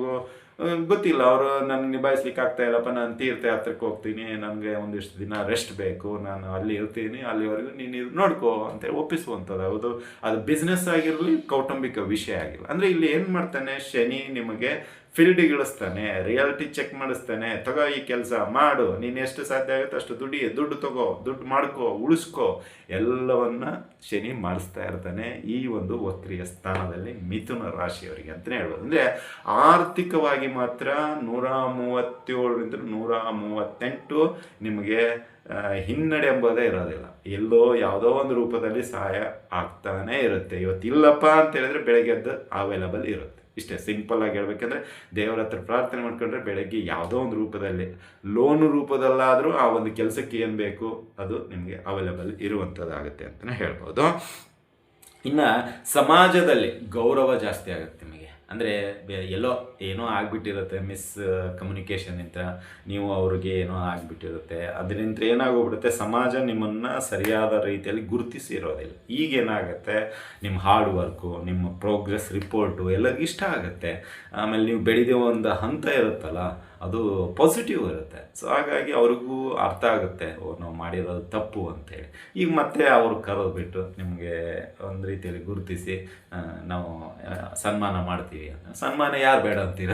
ಗೊತ್ತಿಲ್ಲ, ಅವರು ನನಗೆ ನಿಭಾಯಿಸ್ಲಿಕ್ಕೆ ಆಗ್ತಾ ಇಲ್ಲಪ್ಪ, ನಾನು ತೀರ್ಥಯಾತ್ರಕ್ಕೆ ಹೋಗ್ತೀನಿ, ನನಗೆ ಒಂದಿಷ್ಟು ದಿನ ರೆಸ್ಟ್ ಬೇಕು, ನಾನು ಅಲ್ಲಿ ಇರ್ತೀನಿ, ಅಲ್ಲಿವರೆಗೂ ನೀನು ಇದು ನೋಡ್ಕೋ ಅಂತೇಳಿ ಒಪ್ಪಿಸುವಂಥದ್ದು. ಹೌದು, ಅದು ಬಿಸ್ನೆಸ್ ಆಗಿರಲಿ, ಕೌಟುಂಬಿಕ ವಿಷಯ ಆಗಿರಲಿ. ಅಂದರೆ ಇಲ್ಲಿ ಏನು ಮಾಡ್ತಾನೆ ಶನಿ, ನಿಮಗೆ ಫೀಲ್ಡಿಗೆ ಇಳಿಸ್ತಾನೆ, ರಿಯಾಲಿಟಿ ಚೆಕ್ ಮಾಡಿಸ್ತಾನೆ. ತಗೋ ಈ ಕೆಲಸ ಮಾಡು, ನೀನು ಎಷ್ಟು ಸಾಧ್ಯ ಆಗುತ್ತೆ ಅಷ್ಟು ದುಡ್ಡು ತಗೋ, ದುಡ್ಡು ಮಾಡ್ಕೋ, ಉಳಿಸ್ಕೋ, ಎಲ್ಲವನ್ನ ಶನಿ ಮಾಡಿಸ್ತಾ ಇರ್ತಾನೆ ಈ ಒಂದು ವಕ್ರಿಯ ಸ್ಥಾನದಲ್ಲಿ ಮಿಥುನ ರಾಶಿಯವರಿಗೆ ಅಂತಲೇ ಹೇಳ್ಬೋದು. ಅಂದರೆ ಆರ್ಥಿಕವಾಗಿ ಮಾತ್ರ 137ರಿಂದ 138 ನಿಮಗೆ ಹಿನ್ನಡೆ ಎಂಬುದೇ ಇರೋದಿಲ್ಲ. ಎಲ್ಲೋ ಯಾವುದೋ ಒಂದು ರೂಪದಲ್ಲಿ ಸಹಾಯ ಆಗ್ತಾನೇ ಇರುತ್ತೆ. ಇವತ್ತಿಲ್ಲಪ್ಪ ಅಂತ ಹೇಳಿದ್ರೆ ಬೆಳಗ್ಗೆ ಎದ್ದು ಅವೈಲಬಲ್ ಇರುತ್ತೆ. ಇಷ್ಟೇ ಸಿಂಪಲ್ ಆಗಿ ಹೇಳ್ಬೇಕಂದ್ರೆ, ದೇವರ ಹತ್ರ ಪ್ರಾರ್ಥನೆ ಮಾಡ್ಕೊಂಡ್ರೆ ಬೆಳಗ್ಗೆ ಯಾವುದೋ ಒಂದು ರೂಪದಲ್ಲಿ, ಲೋನ್ ರೂಪದಲ್ಲಾದರೂ ಆ ಒಂದು ಕೆಲಸಕ್ಕೆ ಏನು ಬೇಕು ಅದು ನಿಮಗೆ ಅವೈಲಬಲ್ ಇರುವಂಥದ್ದಾಗುತ್ತೆ ಅಂತಲೇ ಹೇಳ್ಬೋದು. ಇನ್ನು ಸಮಾಜದಲ್ಲಿ ಗೌರವ ಜಾಸ್ತಿ ಆಗುತ್ತೆ ನಿಮಗೆ. ಅಂದರೆ ಎಲ್ಲೋ ಏನೋ ಆಗಿಬಿಟ್ಟಿರುತ್ತೆ, ಮಿಸ್ ಕಮ್ಯುನಿಕೇಷನ್ನಿಂದ ನೀವು ಅವ್ರಿಗೆ ಏನೋ ಆಗಿಬಿಟ್ಟಿರುತ್ತೆ, ಅದರಿಂದ ಏನಾಗೋಗ್ಬಿಡುತ್ತೆ, ಸಮಾಜ ನಿಮ್ಮನ್ನು ಸರಿಯಾದ ರೀತಿಯಲ್ಲಿ ಗುರುತಿಸಿರೋದಿಲ್ಲ. ಈಗೇನಾಗುತ್ತೆ, ನಿಮ್ಮ ಹಾರ್ಡ್ ವರ್ಕು, ನಿಮ್ಮ ಪ್ರೋಗ್ರೆಸ್ ರಿಪೋರ್ಟು ಎಲ್ಲರಿಗೂ ಇಷ್ಟ ಆಗುತ್ತೆ. ಆಮೇಲೆ ನೀವು ಬೆಳೆದ ಒಂದು ಹಂತ ಇರುತ್ತಲ್ಲ, ಅದು ಪಾಸಿಟಿವ್ ಇರುತ್ತೆ. ಸೊ ಹಾಗಾಗಿ ಅವ್ರಿಗೂ ಅರ್ಥ ಆಗುತ್ತೆ, ನಾವು ಮಾಡಿರೋದು ತಪ್ಪು ಅಂತೇಳಿ. ಈಗ ಮತ್ತೆ ಅವರು ಕರೆದ್ಬಿಟ್ಟು ನಿಮಗೆ ಒಂದು ರೀತಿಯಲ್ಲಿ ಗುರುತಿಸಿ ನಾವು ಸನ್ಮಾನ ಮಾಡ್ತೀವಿ ಅಂತ. ಸನ್ಮಾನ ಯಾರು ಬೇಡ ಅಂತೀರ?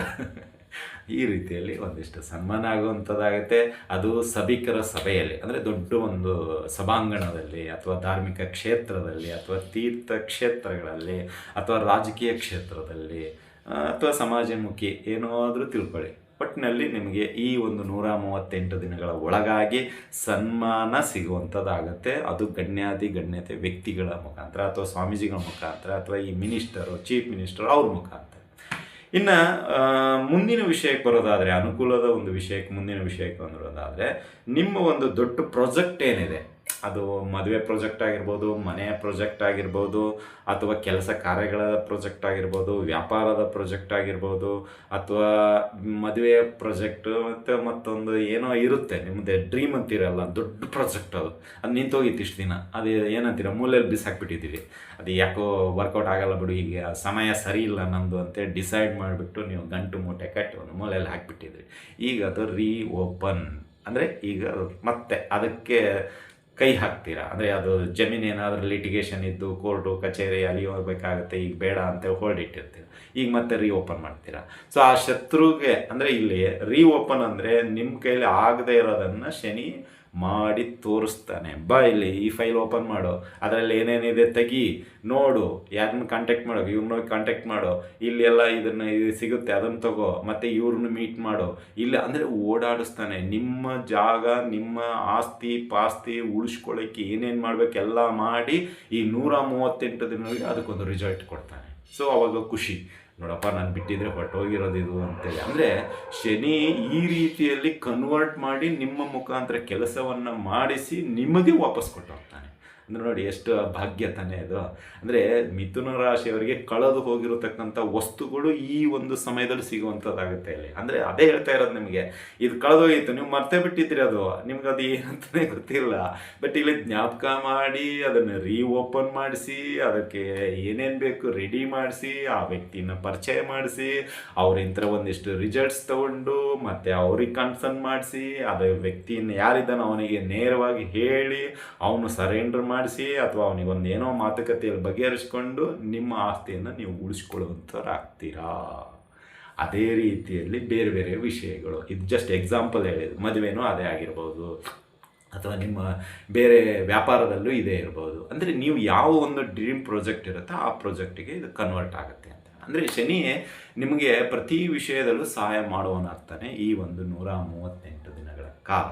ಈ ರೀತಿಯಲ್ಲಿ ಒಂದಿಷ್ಟು ಸನ್ಮಾನ ಆಗುವಂಥದ್ದಾಗುತ್ತೆ. ಅದು ಸಭಿಕರ ಸಭೆಯಲ್ಲಿ, ಅಂದರೆ ದೊಡ್ಡ ಒಂದು ಸಭಾಂಗಣದಲ್ಲಿ, ಅಥವಾ ಧಾರ್ಮಿಕ ಕ್ಷೇತ್ರದಲ್ಲಿ, ಅಥವಾ ತೀರ್ಥ ಕ್ಷೇತ್ರಗಳಲ್ಲಿ, ಅಥವಾ ರಾಜಕೀಯ ಕ್ಷೇತ್ರದಲ್ಲಿ, ಅಥವಾ ಸಮಾಜಮುಖಿ ಏನಾದರೂ ತಿಳ್ಕೊಳ್ಳಿ. ಒಟ್ಟಿನಲ್ಲಿ ನಿಮಗೆ ಈ ಒಂದು 138 ದಿನಗಳ ಒಳಗಾಗಿ ಸನ್ಮಾನ ಸಿಗುವಂಥದ್ದಾಗುತ್ತೆ. ಅದು ಗಣ್ಯತೆ ವ್ಯಕ್ತಿಗಳ ಮುಖಾಂತರ, ಅಥವಾ ಸ್ವಾಮೀಜಿಗಳ ಮುಖಾಂತರ, ಅಥವಾ ಈ ಮಿನಿಸ್ಟರು, ಚೀಫ್ ಮಿನಿಸ್ಟರ್ ಅವ್ರ ಮುಖಾಂತರ. ಇನ್ನು ಮುಂದಿನ ವಿಷಯಕ್ಕೆ ಬರೋದಾದರೆ, ಅನುಕೂಲದ ಒಂದು ವಿಷಯಕ್ಕೆ, ಮುಂದಿನ ವಿಷಯಕ್ಕೆ ಬರೋದಾದರೆ, ನಿಮ್ಮ ಒಂದು ದೊಡ್ಡ ಪ್ರಾಜೆಕ್ಟ್ ಏನಿದೆ, ಅದು ಮದುವೆ ಪ್ರಾಜೆಕ್ಟ್ ಆಗಿರ್ಬೋದು, ಮನೆಯ ಪ್ರಾಜೆಕ್ಟ್ ಆಗಿರ್ಬೋದು, ಅಥವಾ ಕೆಲಸ ಕಾರ್ಯಗಳ ಪ್ರಾಜೆಕ್ಟ್ ಆಗಿರ್ಬೋದು, ವ್ಯಾಪಾರದ ಪ್ರಾಜೆಕ್ಟ್ ಆಗಿರ್ಬೋದು, ಅಥವಾ ಮದುವೆಯ ಪ್ರಾಜೆಕ್ಟು, ಮತ್ತು ಮತ್ತೊಂದು ಏನೋ ಇರುತ್ತೆ ನಿಮ್ಮದೇ ಡ್ರೀಮ್ ಅಂತೀರಲ್ಲ, ದೊಡ್ಡ ಪ್ರಾಜೆಕ್ಟ್ ಅದು ನಿಂತೋಗಿತ್ತು ಇಷ್ಟು ದಿನ, ಅದು ಏನಂತೀರ, ಮೂಲೆಯಲ್ಲಿ ಬಿಸಾಕ್ಬಿಟ್ಟಿದ್ದೀವಿ, ಅದು ಯಾಕೋ ವರ್ಕೌಟ್ ಆಗಲ್ಲ ಬಿಡು, ಈಗ ಸಮಯ ಸರಿ ಇಲ್ಲ ನಮ್ಮದು ಅಂತೇಳಿ ಡಿಸೈಡ್ ಮಾಡಿಬಿಟ್ಟು ನೀವು ಗಂಟು ಮೂಟೆ ಕಟ್ಟಿ ಒಂದು ಮೂಲೆಯಲ್ಲಿ ಹಾಕಿಬಿಟ್ಟಿದ್ರಿ. ಈಗ ಅದು ಓಪನ್, ಅಂದರೆ ಈಗ ಮತ್ತೆ ಅದಕ್ಕೆ ಕೈ ಹಾಕ್ತೀರಾ. ಅಂದರೆ ಅದು ಜಮೀನು ಏನಾದರೂ ಲಿಟಿಗೇಷನ್ ಇದ್ದು ಕೋರ್ಟು ಕಚೇರಿ ಅಲ್ಲಿ ಹೋಗ್ಬೇಕಾಗುತ್ತೆ, ಈಗ ಬೇಡ ಅಂತ ಹೋಲ್ಡ್ ಇಟ್ಟಿರ್ತೀರ, ಈಗ ಮತ್ತೆ ಓಪನ್ ಮಾಡ್ತೀರಾ. ಸೊ ಆ ಶತ್ರುಗೆ, ಅಂದರೆ ಇಲ್ಲಿ ಓಪನ್ ಅಂದರೆ ನಿಮ್ಮ ಕೈಲಿ ಆಗದೆ ಇರೋದನ್ನು ಶನಿ ಮಾಡಿ ತೋರಿಸ್ತಾನೆ. ಬಾ ಇಲ್ಲಿ ಈ ಫೈಲ್ ಓಪನ್ ಮಾಡು, ಅದರಲ್ಲಿ ಏನೇನಿದೆ ತೆಗಿ, ನೋಡು, ಯಾರನ್ನ ಕಾಂಟ್ಯಾಕ್ಟ್ ಮಾಡೋ, ಇವ್ರನ್ನ ಕಾಂಟ್ಯಾಕ್ಟ್ ಮಾಡೋ, ಇಲ್ಲಿ ಎಲ್ಲ ಇದು ಸಿಗುತ್ತೆ ಅದನ್ನು ತಗೋ, ಮತ್ತು ಇವ್ರನ್ನ ಮೀಟ್ ಮಾಡೋ, ಇಲ್ಲ ಅಂದರೆ ಓಡಾಡಿಸ್ತಾನೆ. ನಿಮ್ಮ ಜಾಗ, ನಿಮ್ಮ ಆಸ್ತಿ ಪಾಸ್ತಿ ಉಳಿಸ್ಕೊಳ್ಳೋಕ್ಕೆ ಏನೇನು ಮಾಡಬೇಕು ಎಲ್ಲ ಮಾಡಿ ಈ 138 ದಿನಗಳಿಗೆ ಅದಕ್ಕೊಂದು ರಿಸಲ್ಟ್ ಕೊಡ್ತಾನೆ. ಸೊ ಅವಾಗ ಖುಷಿ, ನೋಡಪ್ಪ ನಾನು ಬಿಟ್ಟಿದ್ರೆ ಹೊರಟೋಗಿರೋದು ಇದು ಅಂತೇಳಿ. ಅಂದರೆ ಶನಿ ಈ ರೀತಿಯಲ್ಲಿ ಕನ್ವರ್ಟ್ ಮಾಡಿ ನಿಮ್ಮ ಮುಖಾಂತರ ಕೆಲಸವನ್ನು ಮಾಡಿಸಿ ನಿಮಗೆ ವಾಪಸ್ ಕೊಟ್ಟು ಹೋಗ್ತಾನೆ. ಅಂದರೆ ನೋಡಿ ಎಷ್ಟು ಭಾಗ್ಯ ತಾನೇ ಇದು. ಅಂದರೆ ಮಿಥುನ ರಾಶಿಯವರಿಗೆ ಕಳೆದು ಹೋಗಿರತಕ್ಕಂಥ ವಸ್ತುಗಳು ಈ ಒಂದು ಸಮಯದಲ್ಲಿ ಸಿಗುವಂಥದ್ದಾಗುತ್ತೆ ಇಲ್ಲಿ. ಅಂದರೆ ಅದೇ ಹೇಳ್ತಾ ಇರೋದು ನಿಮಗೆ, ಇದು ಕಳೆದೋಗಿತ್ತು, ನೀವು ಮರ್ತೇ ಬಿಟ್ಟಿದ್ರಿ, ಅದು ನಿಮ್ಗೆ ಅದು ಏನಂತಲೇ ಗೊತ್ತಿಲ್ಲ. ಬಟ್ ಇಲ್ಲಿ ಜ್ಞಾಪಕ ಮಾಡಿ ಅದನ್ನು ಓಪನ್ ಮಾಡಿಸಿ, ಅದಕ್ಕೆ ಏನೇನು ಬೇಕು ರೆಡಿ ಮಾಡಿಸಿ, ಆ ವ್ಯಕ್ತಿನ ಪರಿಚಯ ಮಾಡಿಸಿ, ಅವರಿಂತ ಒಂದಿಷ್ಟು ರಿಸಲ್ಟ್ಸ್ ತಗೊಂಡು, ಮತ್ತು ಅವ್ರಿಗೆ ಕನ್ಸರ್ನ್ ಮಾಡಿಸಿ, ಅದೇ ವ್ಯಕ್ತಿಯನ್ನು ಯಾರಿದ್ದಾನೋ ಅವನಿಗೆ ನೇರವಾಗಿ ಹೇಳಿ ಅವನು ಸರೆಂಡರ್ ಮಾಡಿಸಿ, ಅಥವಾ ಅವನಿಗೊಂದು ಏನೋ ಮಾತುಕತೆಯಲ್ಲಿ ಬಗೆಹರಿಸ್ಕೊಂಡು ನಿಮ್ಮ ಆಸ್ತಿಯನ್ನು ನೀವು ಉಳಿಸ್ಕೊಳ್ಳುವಂಥವ್ರಾಗ್ತೀರಾ. ಅದೇ ರೀತಿಯಲ್ಲಿ ಬೇರೆ ಬೇರೆ ವಿಷಯಗಳು, ಇದು ಜಸ್ಟ್ ಎಕ್ಸಾಂಪಲ್ ಹೇಳಿದ್ದು, ಮದುವೆನೂ ಅದೇ ಆಗಿರ್ಬೋದು, ಅಥವಾ ನಿಮ್ಮ ಬೇರೆ ವ್ಯಾಪಾರದಲ್ಲೂ ಇದೇ ಇರ್ಬೋದು. ಅಂದರೆ ನೀವು ಯಾವ ಒಂದು ಡ್ರೀಮ್ ಪ್ರಾಜೆಕ್ಟ್ ಇರುತ್ತೋ ಆ ಪ್ರಾಜೆಕ್ಟಿಗೆ ಇದು ಕನ್ವರ್ಟ್ ಆಗುತ್ತೆ ಅಂತ. ಅಂದರೆ ಶನಿ ನಿಮಗೆ ಪ್ರತಿ ವಿಷಯದಲ್ಲೂ ಸಹಾಯ ಮಾಡುವನಾಗ್ತಾನೆ ಈ ಒಂದು 138 ದಿನಗಳ ಕಾಲ.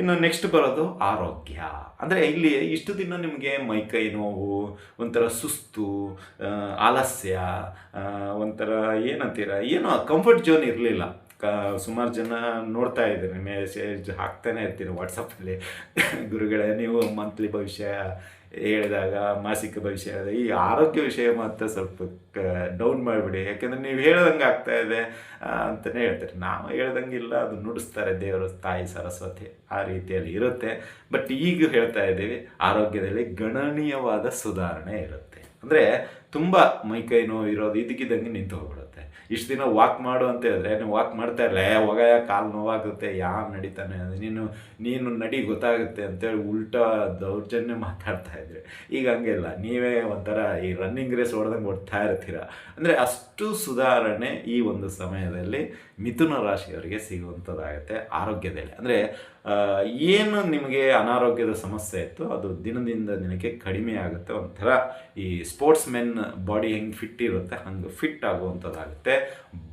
ಇನ್ನು ನೆಕ್ಸ್ಟ್ ಬರೋದು ಆರೋಗ್ಯ. ಅಂದರೆ ಇಲ್ಲಿ ಇಷ್ಟು ದಿನ ನಿಮಗೆ ಮೈಕೈ ನೋವು, ಒಂಥರ ಸುಸ್ತು, ಆಲಸ್ಯ, ಒಂಥರ ಏನಂತೀರ, ಏನೋ ಕಂಫರ್ಟ್ ಝೋನ್ ಇರಲಿಲ್ಲ. ಸುಮಾರು ಜನ ನೋಡ್ತಾ ಇದ್ದೀನಿ, ಮೆಸೇಜ್ ಹಾಕ್ತಾನೆ ಇರ್ತೀನಿ ವಾಟ್ಸಪ್ಪಲ್ಲಿ. ಗುರುಗಳೇ, ನೀವು ಮಂತ್ಲಿ ಭವಿಷ್ಯ ಹೇಳಿದಾಗ, ಮಾಸಿಕ ಭವಿಷ್ಯ ಹೇಳಿದಾಗ ಈ ಆರೋಗ್ಯ ವಿಷಯ ಮಾತ್ರ ಸ್ವಲ್ಪ ಡೌನ್ ಮಾಡಿಬಿಡಿ, ಯಾಕೆಂದರೆ ನೀವು ಹೇಳ್ದಂಗೆ ಆಗ್ತಾ ಇದೆ ಅಂತಲೇ ಹೇಳ್ತಾರೆ. ನಾವು ಹೇಳ್ದಂಗಿಲ್ಲ, ಅದು ನುಡಿಸ್ತಾರೆ ದೇವರು, ತಾಯಿ ಸರಸ್ವತಿ, ಆ ರೀತಿಯಲ್ಲಿ ಇರುತ್ತೆ. ಬಟ್ ಈಗ ಹೇಳ್ತಾ ಇದ್ದೀವಿ, ಆರೋಗ್ಯದಲ್ಲಿ ಗಣನೀಯವಾದ ಸುಧಾರಣೆ ಇರುತ್ತೆ. ಅಂದರೆ ತುಂಬ ಮೈಕೈ ನೋವು ಇರೋದು ಇದಕ್ಕಿದ್ದಂಗೆ ನಿಂತು ಹೋಗ್ಬಿಡುತ್ತೆ. ಇಷ್ಟು ದಿನ ವಾಕ್ ಮಾಡು ಅಂತ ಹೇಳಿದ್ರೆ ನೀವು ವಾಕ್ ಮಾಡ್ತಾ ಇಲ್ಲ, ಹೋಗ ಕಾಲು ನೋವಾಗುತ್ತೆ, ಯಾರು ನಡೀತಾನೆ, ನೀನು ನಡಿ ಗೊತ್ತಾಗುತ್ತೆ ಅಂತೇಳಿ ಉಲ್ಟಾ ದೌರ್ಜನ್ಯ ಮಾತಾಡ್ತಾ ಇದ್ರಿ. ಈಗ ಹಂಗಿಲ್ಲ, ನೀವೇ ಒಂಥರ ಈ ರನ್ನಿಂಗ್ ರೇಸ್ ಹೊಡೆದಂಗೆ ಓಡ್ತಾ ಇರ್ತೀರ. ಅಂದರೆ ಅಷ್ಟು ಸುಧಾರಣೆ ಈ ಒಂದು ಸಮಯದಲ್ಲಿ ಮಿಥುನ ರಾಶಿಯವರಿಗೆ ಸಿಗುವಂಥದ್ದಾಗುತ್ತೆ ಆರೋಗ್ಯದಲ್ಲಿ. ಅಂದರೆ ಏನು ನಿಮಗೆ ಅನಾರೋಗ್ಯದ ಸಮಸ್ಯೆ ಇತ್ತು ಅದು ದಿನದಿಂದ ದಿನಕ್ಕೆ ಕಡಿಮೆ ಆಗುತ್ತೆ. ಒಂಥರ ಈ ಸ್ಪೋರ್ಟ್ಸ್ ಮೆನ್ ಬಾಡಿ ಹೆಂಗೆ ಫಿಟ್ ಇರುತ್ತೆ ಹಂಗೆ ಫಿಟ್ ಆಗುವಂಥದ್ದಾಗುತ್ತೆ.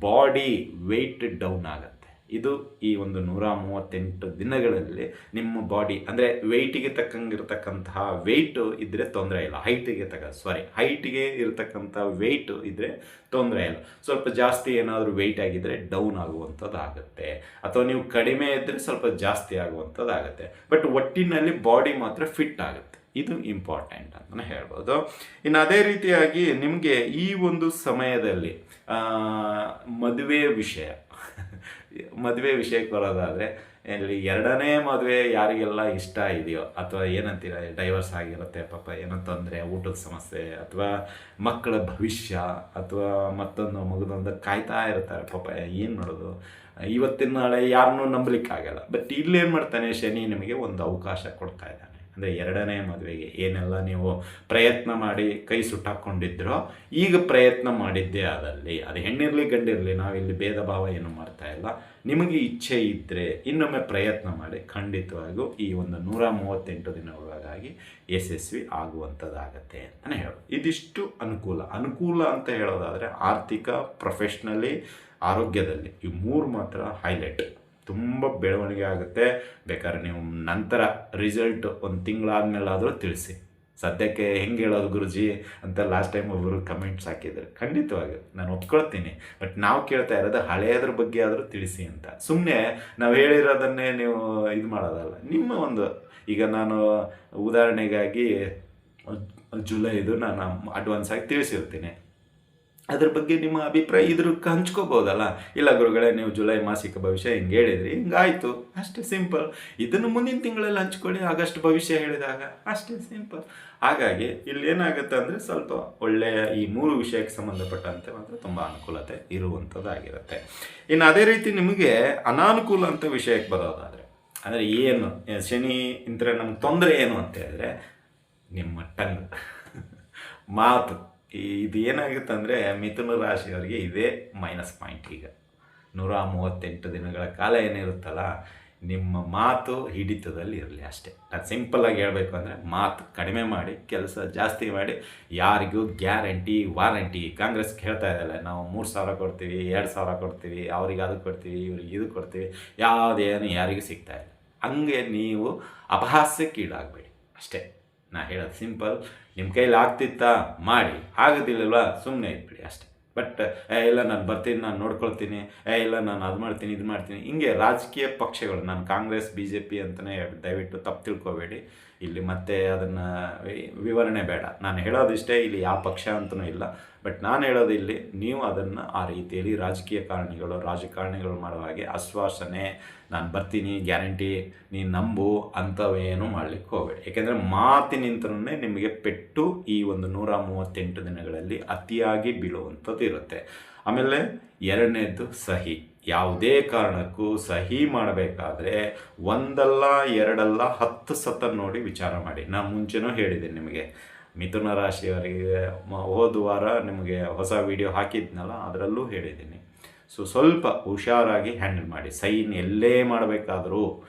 ಬಾಡಿ ವೆಯ್ಟ್ ಡೌನ್ ಆಗುತ್ತೆ. ಇದು ಈ ಒಂದು 138 ದಿನಗಳಲ್ಲಿ ನಿಮ್ಮ ಬಾಡಿ ಅಂದರೆ ವೆಯ್ಟಿಗೆ ತಕ್ಕಂಗಿರ್ತಕ್ಕಂತಹ ವೆಯ್ಟು ಇದ್ದರೆ ತೊಂದರೆ ಇಲ್ಲ. ಹೈಟಿಗೆ ಇರತಕ್ಕಂಥ ವೆಯ್ಟು ಇದ್ದರೆ ತೊಂದರೆ ಇಲ್ಲ. ಸ್ವಲ್ಪ ಜಾಸ್ತಿ ಏನಾದರೂ ವೆಯ್ಟ್ ಆಗಿದ್ದರೆ ಡೌನ್ ಆಗುವಂಥದ್ದಾಗುತ್ತೆ, ಅಥವಾ ನೀವು ಕಡಿಮೆ ಇದ್ದರೆ ಸ್ವಲ್ಪ ಜಾಸ್ತಿ ಆಗುವಂಥದ್ದಾಗುತ್ತೆ. ಬಟ್ ಒಟ್ಟಿನಲ್ಲಿ ಬಾಡಿ ಮಾತ್ರ ಫಿಟ್ ಆಗುತ್ತೆ. ಇದು ಇಂಪಾರ್ಟೆಂಟ್ ಅಂತಲೇ ಹೇಳ್ಬೋದು. ಇನ್ನು ಅದೇ ರೀತಿಯಾಗಿ ನಿಮಗೆ ಈ ಒಂದು ಸಮಯದಲ್ಲಿ ಮದುವೆ ವಿಷಯಕ್ಕೆ ಬರೋದಾದರೆ, ಇಲ್ಲಿ ಎರಡನೇ ಮದುವೆ ಯಾರಿಗೆಲ್ಲ ಇಷ್ಟ ಇದೆಯೋ, ಅಥವಾ ಏನಂತೀರ ಡೈವರ್ಸ್ ಆಗಿರುತ್ತೆ ಪಾಪ, ಏನೋ ತೊಂದರೆ, ಊಟದ ಸಮಸ್ಯೆ, ಅಥವಾ ಮಕ್ಕಳ ಭವಿಷ್ಯ, ಅಥವಾ ಮತ್ತೊಂದು ಮಗದೊಂದು ಕಾಯ್ತಾ ಇರ್ತಾರೆ ಪಾಪ, ಏನು ಮಾಡೋದು, ಇವತ್ತಿನ ನಾಳೆ ಯಾರನ್ನೂ ನಂಬಲಿಕ್ಕಾಗಲ್ಲ. ಬಟ್ ಇಲ್ಲೇನು ಮಾಡ್ತಾನೆ ಶನಿ, ನಿಮಗೆ ಒಂದು ಅವಕಾಶ ಕೊಡ್ತಾ ಇದ್ದಾನೆ. ಅಂದರೆ ಎರಡನೇ ಮದುವೆಗೆ ಏನೆಲ್ಲ ನೀವು ಪ್ರಯತ್ನ ಮಾಡಿ ಕೈ ಸುಟ್ಟಾಕ್ಕೊಂಡಿದ್ರೋ, ಈಗ ಪ್ರಯತ್ನ ಮಾಡಿದ್ದೇ ಆದಲ್ಲಿ, ಅದು ಹೆಣ್ಣಿರಲಿ ಗಂಡಿರಲಿ, ನಾವಿಲ್ಲಿ ಭೇದ ಭಾವ ಏನು ಮಾಡ್ತಾ ಇಲ್ಲ. ನಿಮಗೆ ಇಚ್ಛೆ ಇದ್ದರೆ ಇನ್ನೊಮ್ಮೆ ಪ್ರಯತ್ನ ಮಾಡಿ, ಖಂಡಿತವಾಗಿಯೂ ಈ ಒಂದು 138 ದಿನಗಳಾಗಿ ಯಶಸ್ವಿ ಆಗುವಂಥದ್ದಾಗತ್ತೆ ಅಂತಲೇ ಹೇಳೋದು. ಇದಿಷ್ಟು ಅನುಕೂಲ ಅಂತ ಹೇಳೋದಾದರೆ ಆರ್ಥಿಕ, ಪ್ರೊಫೆಷ್ನಲಿ, ಆರೋಗ್ಯದಲ್ಲಿ ಈ 3 ಮಾತ್ರ ಹೈಲೈಟ್. ತುಂಬ ಬೆಳವಣಿಗೆ ಆಗುತ್ತೆ. ಬೇಕಾದ್ರೆ ನೀವು ನಂತರ ರಿಸಲ್ಟ್ ಒಂದು ತಿಂಗಳಾದ್ಮೇಲಾದರೂ ತಿಳಿಸಿ. ಸದ್ಯಕ್ಕೆ ಹೆಂಗೆ ಹೇಳೋದು ಗುರುಜಿ ಅಂತ ಲಾಸ್ಟ್ ಟೈಮ್ ಒಬ್ಬರು ಕಮೆಂಟ್ಸ್ ಹಾಕಿದ್ರು. ಖಂಡಿತವಾಗಿ ನಾನು ಒಪ್ಕೊಳ್ತೀನಿ. ಬಟ್ ನಾವು ಕೇಳ್ತಾ ಇರೋದು ಹಳೆಯದ್ರ ಬಗ್ಗೆ ಆದರೂ ತಿಳಿಸಿ ಅಂತ. ಸುಮ್ಮನೆ ನಾವು ಹೇಳಿರೋದನ್ನೇ ನೀವು ಇದು ಮಾಡೋದಲ್ಲ. ನಿಮ್ಮ ಒಂದು, ಈಗ ನಾನು ಉದಾಹರಣೆಗಾಗಿ ಜುಲೈದು ನಾನು ಅಡ್ವಾನ್ಸ್ ಆಗಿ ತಿಳಿಸಿರ್ತೀನಿ, ಅದ್ರ ಬಗ್ಗೆ ನಿಮ್ಮ ಅಭಿಪ್ರಾಯ ಇದ್ರಕ್ಕೆ ಹಂಚ್ಕೋಬೋದಲ್ಲ. ಇಲ್ಲ ಗುರುಗಳೇ, ನೀವು ಜುಲೈ ಮಾಸಿಕ ಭವಿಷ್ಯ ಹಿಂಗೆ ಹೇಳಿದ್ರಿ, ಹಿಂಗಾಯಿತು, ಅಷ್ಟೇ ಸಿಂಪಲ್. ಇದನ್ನು ಮುಂದಿನ ತಿಂಗಳಲ್ಲಿ ಹಂಚ್ಕೊಳ್ಳಿ, ಆಗಸ್ಟ್ ಭವಿಷ್ಯ ಹೇಳಿದಾಗ, ಅಷ್ಟೇ ಸಿಂಪಲ್. ಹಾಗಾಗಿ ಇಲ್ಲಿ ಏನಾಗುತ್ತೆ ಅಂದರೆ ಸ್ವಲ್ಪ ಒಳ್ಳೆಯ ಈ 3 ವಿಷಯಕ್ಕೆ ಸಂಬಂಧಪಟ್ಟಂತೆ ಮಾತ್ರ ತುಂಬ ಅನುಕೂಲತೆ ಇರುವಂಥದ್ದಾಗಿರುತ್ತೆ. ಇನ್ನು ಅದೇ ರೀತಿ ನಿಮಗೆ ಅನಾನುಕೂಲ ಅಂತ ವಿಷಯಕ್ಕೆ ಬರೋದಾದರೆ, ಅಂದರೆ ಏನು ಶನಿ ಇಂಥ ನಮ್ಗೆ ತೊಂದರೆ ಏನು ಅಂತ ಹೇಳಿದ್ರೆ, ನಿಮ್ಮ ಟಂಗ್ ಮಾತು. ಇದು ಏನಾಗುತ್ತೆ ಅಂದರೆ ಮಿಥುನ ರಾಶಿಯವರಿಗೆ ಇದೇ ಮೈನಸ್ ಪಾಯಿಂಟ್. ಈಗ 138 ದಿನಗಳ ಕಾಲ ಏನಿರುತ್ತಲ್ಲ, ನಿಮ್ಮ ಮಾತು ಹಿಡಿತದಲ್ಲಿ ಇರಲಿ ಅಷ್ಟೇ. ನಾನು ಸಿಂಪಲ್ಲಾಗಿ ಹೇಳಬೇಕು ಅಂದರೆ, ಮಾತು ಕಡಿಮೆ ಮಾಡಿ, ಕೆಲಸ ಜಾಸ್ತಿ ಮಾಡಿ. ಯಾರಿಗೂ ಗ್ಯಾರಂಟಿ ವಾರಂಟಿ, ಕಾಂಗ್ರೆಸ್ಗೆ ಹೇಳ್ತಾ ಇದ್ದಲ್ಲ, ನಾವು 3,000 ಕೊಡ್ತೀವಿ, 2,000 ಕೊಡ್ತೀವಿ, ಅವ್ರಿಗೆ ಅದು ಕೊಡ್ತೀವಿ, ಇವ್ರಿಗೆ ಇದು ಕೊಡ್ತೀವಿ, ಯಾವುದೇನು ಯಾರಿಗೂ ಸಿಗ್ತಾ ಇಲ್ಲ. ಹಂಗೆ ನೀವು ಅಪಹಾಸ್ಯಕ್ಕೀಡಾಗಬೇಡಿ ಅಷ್ಟೇ. ನಾ ಹೇಳೋದು ಸಿಂಪಲ್. ನಿಮ್ಮ ಕೈಲಿ ಆಗ್ತಿತ್ತಾ ಮಾಡಿ, ಆಗೋದಿಲ್ಲಲ್ವ ಸುಮ್ಮನೆ ಇದ್ಬಿಡಿ ಅಷ್ಟೇ. ಬಟ್ ಇಲ್ಲ ನಾನು ಬರ್ತೀನಿ, ನಾನು ನೋಡ್ಕೊಳ್ತೀನಿ, ಇಲ್ಲ ನಾನು ಅದು ಮಾಡ್ತೀನಿ, ಇದು ಮಾಡ್ತೀನಿ, ಹಿಂಗೆ ರಾಜಕೀಯ ಪಕ್ಷಗಳು, ನಾನು ಕಾಂಗ್ರೆಸ್ BJP ಅಂತಲೇ ದಯವಿಟ್ಟು ತಪ್ಪು ತಿಳ್ಕೊಬೇಡಿ. ಇಲ್ಲಿ ಮತ್ತೆ ಅದನ್ನು ವಿವರಣೆ ಬೇಡ. ನಾನು ಹೇಳೋದಿಷ್ಟೇ, ಇಲ್ಲಿ ಯಾವ ಪಕ್ಷ ಅಂತಲೂ ಇಲ್ಲ. ಬಟ್ ನಾನು ಹೇಳೋದು ಇಲ್ಲಿ, ನೀವು ಅದನ್ನು ಆ ರೀತಿಯಲ್ಲಿ ರಾಜಕಾರಣಿಗಳು ಮಾಡೋ ಹಾಗೆ ಆಶ್ವಾಸನೆ, ನಾನು ಬರ್ತೀನಿ, ಗ್ಯಾರಂಟಿ, ನೀನು ನಂಬು ಅಂಥವೇನು ಮಾಡಲಿಕ್ಕೆ ಹೋಗಬೇಡಿ. ಏಕೆಂದರೆ ಮಾತಿನಿಂತಲೇ ನಿಮಗೆ ಪೆಟ್ಟು ಈ ಒಂದು 138 ದಿನಗಳಲ್ಲಿ ಅತಿಯಾಗಿ ಬೀಳುವಂಥದ್ದು ಇರುತ್ತೆ. ಆಮೇಲೆ ಎರಡನೇದು ಸಹಿ. ಯಾವುದೇ ಕಾರಣಕ್ಕೂ ಸಹಿ ಮಾಡಬೇಕಾದ್ರೆ ಒಂದಲ್ಲ ಎರಡಲ್ಲ 10 ಸತ ನೋಡಿ ವಿಚಾರ ಮಾಡಿ. ನಾನು ಮುಂಚೆನೂ ಹೇಳಿದ್ದೀನಿ ನಿಮಗೆ, ಮಿಥುನ ರಾಶಿಯವರಿಗೆ ಹೋದ ವಾರ ನಿಮಗೆ ಹೊಸ ವಿಡಿಯೋ ಹಾಕಿದ್ನಲ್ಲ, ಅದರಲ್ಲೂ ಹೇಳಿದ್ದೀನಿ. ಸ್ವಲ್ಪ ಹುಷಾರಾಗಿ ಹ್ಯಾಂಡಲ್ ಮಾಡಿ. ಸೈನ್ ಎಲ್ಲೇ ಮಾಡಬೇಕಾದರೂ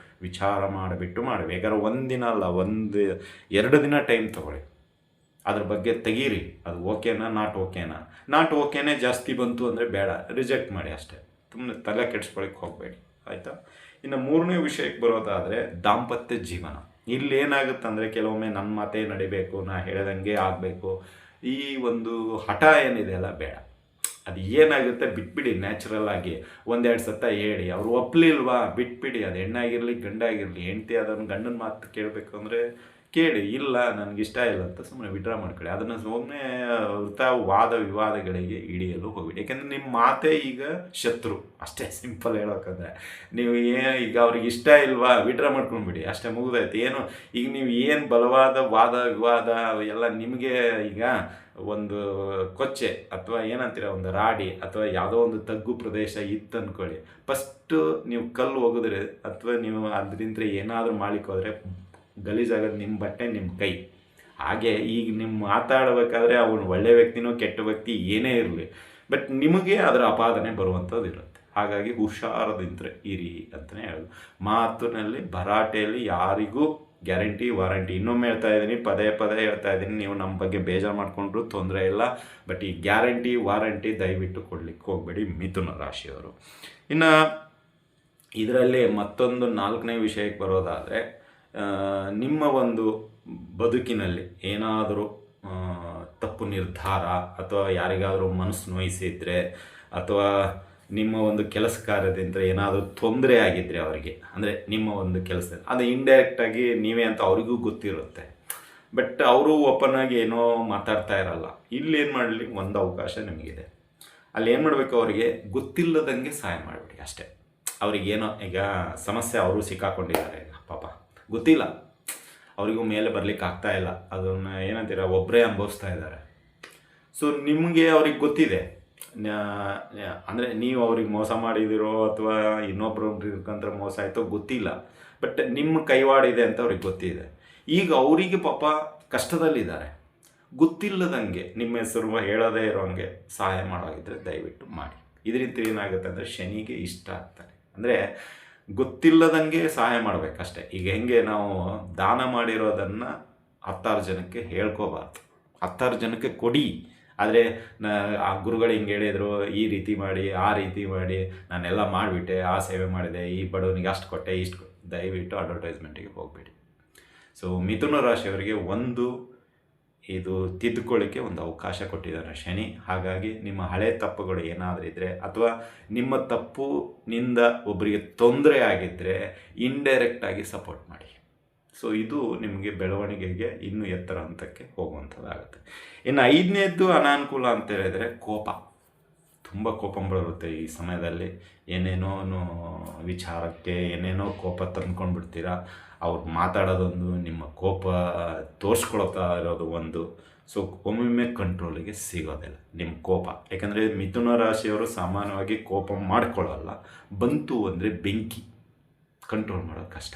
ವಿಚಾರ ಮಾಡಿಬಿಟ್ಟು ಮಾಡಿ. ಬೇಕಾದ್ರೆ ಒಂದಿನ ಅಲ್ಲ, 1-2 ದಿನ ಟೈಮ್ ತೊಗೊಳ್ಳಿ, ಅದ್ರ ಬಗ್ಗೆ ತೆಗೀರಿ. ಅದು ಓಕೆನಾ, ನಾಟ್ ಓಕೆನೇ ಜಾಸ್ತಿ ಬಂತು ಅಂದರೆ ಬೇಡ, ರಿಜೆಕ್ಟ್ ಮಾಡಿ ಅಷ್ಟೇ. ಸುಮ್ಮನೆ ತಲೆ ಕೆಡಿಸ್ಕೊಳ್ಳಿಕ್ಕೆ ಹೋಗಬೇಡಿ, ಆಯಿತಾ. ಇನ್ನು 3ನೇ ವಿಷಯಕ್ಕೆ ಬರೋದಾದರೆ ದಾಂಪತ್ಯ ಜೀವನ. ಇಲ್ಲಿ ಏನಾಗುತ್ತೆ ಅಂದರೆ, ಕೆಲವೊಮ್ಮೆ ನನ್ನ ಮಾತೇ ನಡಿಬೇಕು, ನಾ ಹೇಳ್ದಂಗೆ ಆಗಬೇಕು, ಈ ಒಂದು ಹಠ ಏನಿದೆ ಅಲ್ಲ ಬೇಡ. ಅದು ಏನಾಗುತ್ತೆ ಬಿಟ್ಬಿಡಿ, ನ್ಯಾಚುರಲ್ ಆಗಿ ಒಂದೆರಡು ಸತ ಹೇಳಿ. ಅವ್ರು ಒಪ್ಪಲಿಲ್ವಾ ಬಿಟ್ಬಿಡಿ, ಅದು ಹೆಣ್ಣಾಗಿರಲಿ ಗಂಡಾಗಿರಲಿ. ಹೆಂಡತಿ ಅದನ್ನು ಗಂಡನ ಮಾತು ಕೇಳಬೇಕು ಅಂದರೆ ಕೇಳಿ, ಇಲ್ಲ ನನಗಿಷ್ಟ ಇಲ್ಲ ಅಂತ ಸುಮ್ಮನೆ ವಿಡ್ರಾ ಮಾಡ್ಕೊಳ್ಳಿ. ಅದನ್ನು ಸುಮ್ಮನೆ ವೃಥಾ ವಾದ ವಿವಾದಗಳಿಗೆ ಹಿಡಿಯಲು ಹೋಗ್ಬಿಡಿ. ಯಾಕೆಂದರೆ ನಿಮ್ಮ ಮಾತೇ ಈಗ ಶತ್ರು, ಅಷ್ಟೇ ಸಿಂಪಲ್ ಹೇಳೋಕ್ಕಂದ್ರೆ. ನೀವು ಈಗ ಅವ್ರಿಗೆ ಇಷ್ಟ ಇಲ್ವಾ ವಿಡ್ರಾ ಮಾಡ್ಕೊಂಡ್ಬಿಡಿ, ಅಷ್ಟೇ ಮುಗಿದೈತೆ. ಏನು ಈಗ ನೀವು ಏನು ಬಲವಾದ ವಾದ ವಿವಾದ ಎಲ್ಲ ನಿಮಗೆ ಈಗ ಒಂದು ಕೊಚ್ಚೆ ಅಥವಾ ಏನಂತೀರ ಒಂದು ರಾಡಿ ಅಥವಾ ಯಾವುದೋ ಒಂದು ತಗ್ಗು ಪ್ರದೇಶ ಇತ್ತು ಅಂದ್ಕೊಳ್ಳಿ. ಫಸ್ಟು ನೀವು ಕಲ್ಲು ಹೋಗಿದ್ರೆ ಅಥವಾ ನೀವು ಅದರಿಂದ ಏನಾದರೂ ಮಾಡ್ಲಿಕ್ಕೆ ಹೋದರೆ ಗಲೀಜಾಗೋದು ನಿಮ್ಮ ಬಟ್ಟೆ, ನಿಮ್ಮ ಕೈ. ಹಾಗೆ ಈಗ ನಿಮ್ಮ ಮಾತಾಡಬೇಕಾದ್ರೆ ಅವನು ಒಳ್ಳೆಯ ವ್ಯಕ್ತಿನೋ ಕೆಟ್ಟ ವ್ಯಕ್ತಿ ಏನೇ ಇರಲಿ, ಬಟ್ ನಿಮಗೆ ಅದರ ಅಪಾದನೆ ಬರುವಂಥದ್ದು ಇರುತ್ತೆ. ಹಾಗಾಗಿ ಹುಷಾರದಿಂದ್ರೆ ಇರಿ ಅಂತಲೇ ಹೇಳೋದು. ಮಾತಿನಲ್ಲಿ ಭರಾಟೆಯಲ್ಲಿ ಯಾರಿಗೂ ಗ್ಯಾರಂಟಿ ವಾರಂಟಿ. ಇನ್ನೊಮ್ಮೆ ಹೇಳ್ತಾ ಇದ್ದೀನಿ, ಪದೇ ಪದೇ ಹೇಳ್ತಾ ಇದ್ದೀನಿ, ನೀವು ನಮ್ಮ ಬಗ್ಗೆ ಬೇಜಾರು ಮಾಡಿಕೊಂಡ್ರು ತೊಂದರೆ ಇಲ್ಲ. ಬಟ್ ಈ ಗ್ಯಾರಂಟಿ ವಾರಂಟಿ ದಯವಿಟ್ಟು ಕೊಡಲಿಕ್ಕೆ ಹೋಗಬೇಡಿ ಮಿಥುನ ರಾಶಿಯವರು. ಇನ್ನು ಇದರಲ್ಲಿ ಮತ್ತೊಂದು 4ನೇ ವಿಷಯಕ್ಕೆ ಬರೋದಾದರೆ, ನಿಮ್ಮ ಒಂದು ಬದುಕಿನಲ್ಲಿ ಏನಾದರೂ ತಪ್ಪು ನಿರ್ಧಾರ ಅಥವಾ ಯಾರಿಗಾದರೂ ಮನಸ್ಸು ನೋಯಿಸಿದರೆ ಅಥವಾ ನಿಮ್ಮ ಒಂದು ಕೆಲಸ ಕಾರ್ಯದಿಂದ ಏನಾದರೂ ತೊಂದರೆ ಆಗಿದ್ದರೆ ಅವರಿಗೆ, ಅಂದರೆ ನಿಮ್ಮ ಒಂದು ಕೆಲಸ ಅದು ಇಂಡೈರೆಕ್ಟಾಗಿ ನೀವೇ ಅಂತ ಅವರಿಗೂ ಗೊತ್ತಿರುತ್ತೆ, ಬಟ್ ಅವರು ಓಪನ್ ಆಗಿ ಏನೋ ಮಾತಾಡ್ತಾ ಇರಲ್ಲ. ಇಲ್ಲಿ ಏನು ಮಾಡಲಿ, ಒಂದು ಅವಕಾಶ ನಿಮಗಿದೆ. ಅಲ್ಲಿ ಏನು ಮಾಡಬೇಕು, ಅವರಿಗೆ ಗೊತ್ತಿಲ್ಲದಂಗೆ ಸಹಾಯ ಮಾಡಿಬಿಡಿ ಅಷ್ಟೇ. ಅವ್ರಿಗೇನೋ ಈಗ ಸಮಸ್ಯೆ ಅವರು ಸಿಕ್ಕಾಕೊಂಡಿದ್ದಾರೆ, ಈಗ ಪಾಪ ಗೊತ್ತಿಲ್ಲ, ಅವರಿಗೂ ಮೇಲೆ ಬರಲಿಕ್ಕೆ ಆಗ್ತಾಯಿಲ್ಲ, ಅದನ್ನು ಏನಂತೀರ ಒಬ್ಬರೇ ಅನುಭವಿಸ್ತಾ ಇದ್ದಾರೆ. ಸೊ ನಿಮಗೆ ಅವ್ರಿಗೆ ಗೊತ್ತಿದೆ, ಅಂದರೆ ನೀವು ಅವ್ರಿಗೆ ಮೋಸ ಮಾಡಿದಿರೋ ಅಥವಾ ಇನ್ನೊಬ್ಬರೊಬ್ರಿಗಂತ ಮೋಸ ಆಯಿತೋ ಗೊತ್ತಿಲ್ಲ, ಬಟ್ ನಿಮ್ಮ ಕೈವಾಡಿದೆ ಅಂತ ಅವ್ರಿಗೆ ಗೊತ್ತಿದೆ. ಈಗ ಅವರಿಗೆ ಪಾಪ ಕಷ್ಟದಲ್ಲಿದ್ದಾರೆ, ಗೊತ್ತಿಲ್ಲದಂಗೆ ನಿಮ್ಮ ಹೆಸರು ಹೇಳೋದೇ ಇರೋಂಗೆ ಸಹಾಯ ಮಾಡೋಗಿದ್ರೆ ದಯವಿಟ್ಟು ಮಾಡಿ. ಇದರಿಂದ ಏನಾಗುತ್ತೆ ಅಂದರೆ ಶನಿಗೆ ಇಷ್ಟ ಆಗ್ತಾರೆ. ಅಂದರೆ ಗೊತ್ತಿಲ್ಲದಂಗೆ ಸಹಾಯ ಮಾಡಬೇಕಷ್ಟೆ. ಈಗ ಹೆಂಗೆ ನಾವು ದಾನ ಮಾಡಿರೋದನ್ನು 10 ಜನಕ್ಕೆ ಹೇಳ್ಕೋಬಾರ್ದು, 10 ಜನಕ್ಕೆ ಕೊಡಿ. ಆದರೆ ಆ ಗುರುಗಳು ಹಿಂಗೆ ಹೇಳಿದರು, ಈ ರೀತಿ ಮಾಡಿ ಆ ರೀತಿ ಮಾಡಿ ನಾನೆಲ್ಲ ಮಾಡಿಬಿಟ್ಟೆ, ಆ ಸೇವೆ ಮಾಡಿದೆ, ಈ ಬಡವನಿಗೆ ಅಷ್ಟು ಕೊಟ್ಟೆ ಇಷ್ಟು ಕೊಟ್ಟೆ, ದಯವಿಟ್ಟು ಅಡ್ವರ್ಟೈಸ್ಮೆಂಟಿಗೆ ಹೋಗಬೇಡಿ. ಸೊ ಮಿಥುನ ರಾಶಿಯವರಿಗೆ ಒಂದು ಇದು ತಿದ್ದುಕೊಳ್ಳಿಕ್ಕೆ ಒಂದು ಅವಕಾಶ ಕೊಟ್ಟಿದ್ದಾನೆ ಶನಿ. ಹಾಗಾಗಿ ನಿಮ್ಮ ಹಳೆ ತಪ್ಪುಗಳು ಏನಾದರೂ ಇದ್ದರೆ ಅಥವಾ ನಿಮ್ಮ ತಪ್ಪುನಿಂದ ಒಬ್ಬರಿಗೆ ತೊಂದರೆ ಆಗಿದ್ದರೆ ಇಂಡೈರೆಕ್ಟಾಗಿ ಸಪೋರ್ಟ್ ಮಾಡಿ. ಸೊ ಇದು ನಿಮಗೆ ಬೆಳವಣಿಗೆಗೆ ಇನ್ನೂ ಎತ್ತರ ಹಂತಕ್ಕೆ ಹೋಗುವಂಥದ್ದಾಗುತ್ತೆ. ಇನ್ನು 5ನೇದ್ದು ಅನಾನುಕೂಲ ಅಂತ ಹೇಳಿದರೆ ಕೋಪ. ತುಂಬ ಕೋಪ ಬರುತ್ತೆ ಈ ಸಮಯದಲ್ಲಿ. ಏನೇನೋ ವಿಚಾರಕ್ಕೆ ಏನೇನೋ ಕೋಪ ತಂದ್ಕೊಂಡ್ಬಿಡ್ತೀರಾ. ಅವ್ರು ಮಾತಾಡೋದೊಂದು, ನಿಮ್ಮ ಕೋಪ ತೋರಿಸ್ಕೊಳ್ತಾ ಇರೋದು ಒಂದು. ಸೊ ಒಮ್ಮೊಮ್ಮೆ ಕಂಟ್ರೋಲಿಗೆ ಸಿಗೋದಿಲ್ಲ ನಿಮ್ಮ ಕೋಪ. ಯಾಕಂದರೆ ಮಿಥುನ ರಾಶಿಯವರು ಸಾಮಾನ್ಯವಾಗಿ ಕೋಪ ಮಾಡ್ಕೊಳ್ಳಲ್ಲ. ಬಂತು ಅಂದರೆ ಬೆಂಕಿ, ಕಂಟ್ರೋಲ್ ಮಾಡೋದು ಕಷ್ಟ.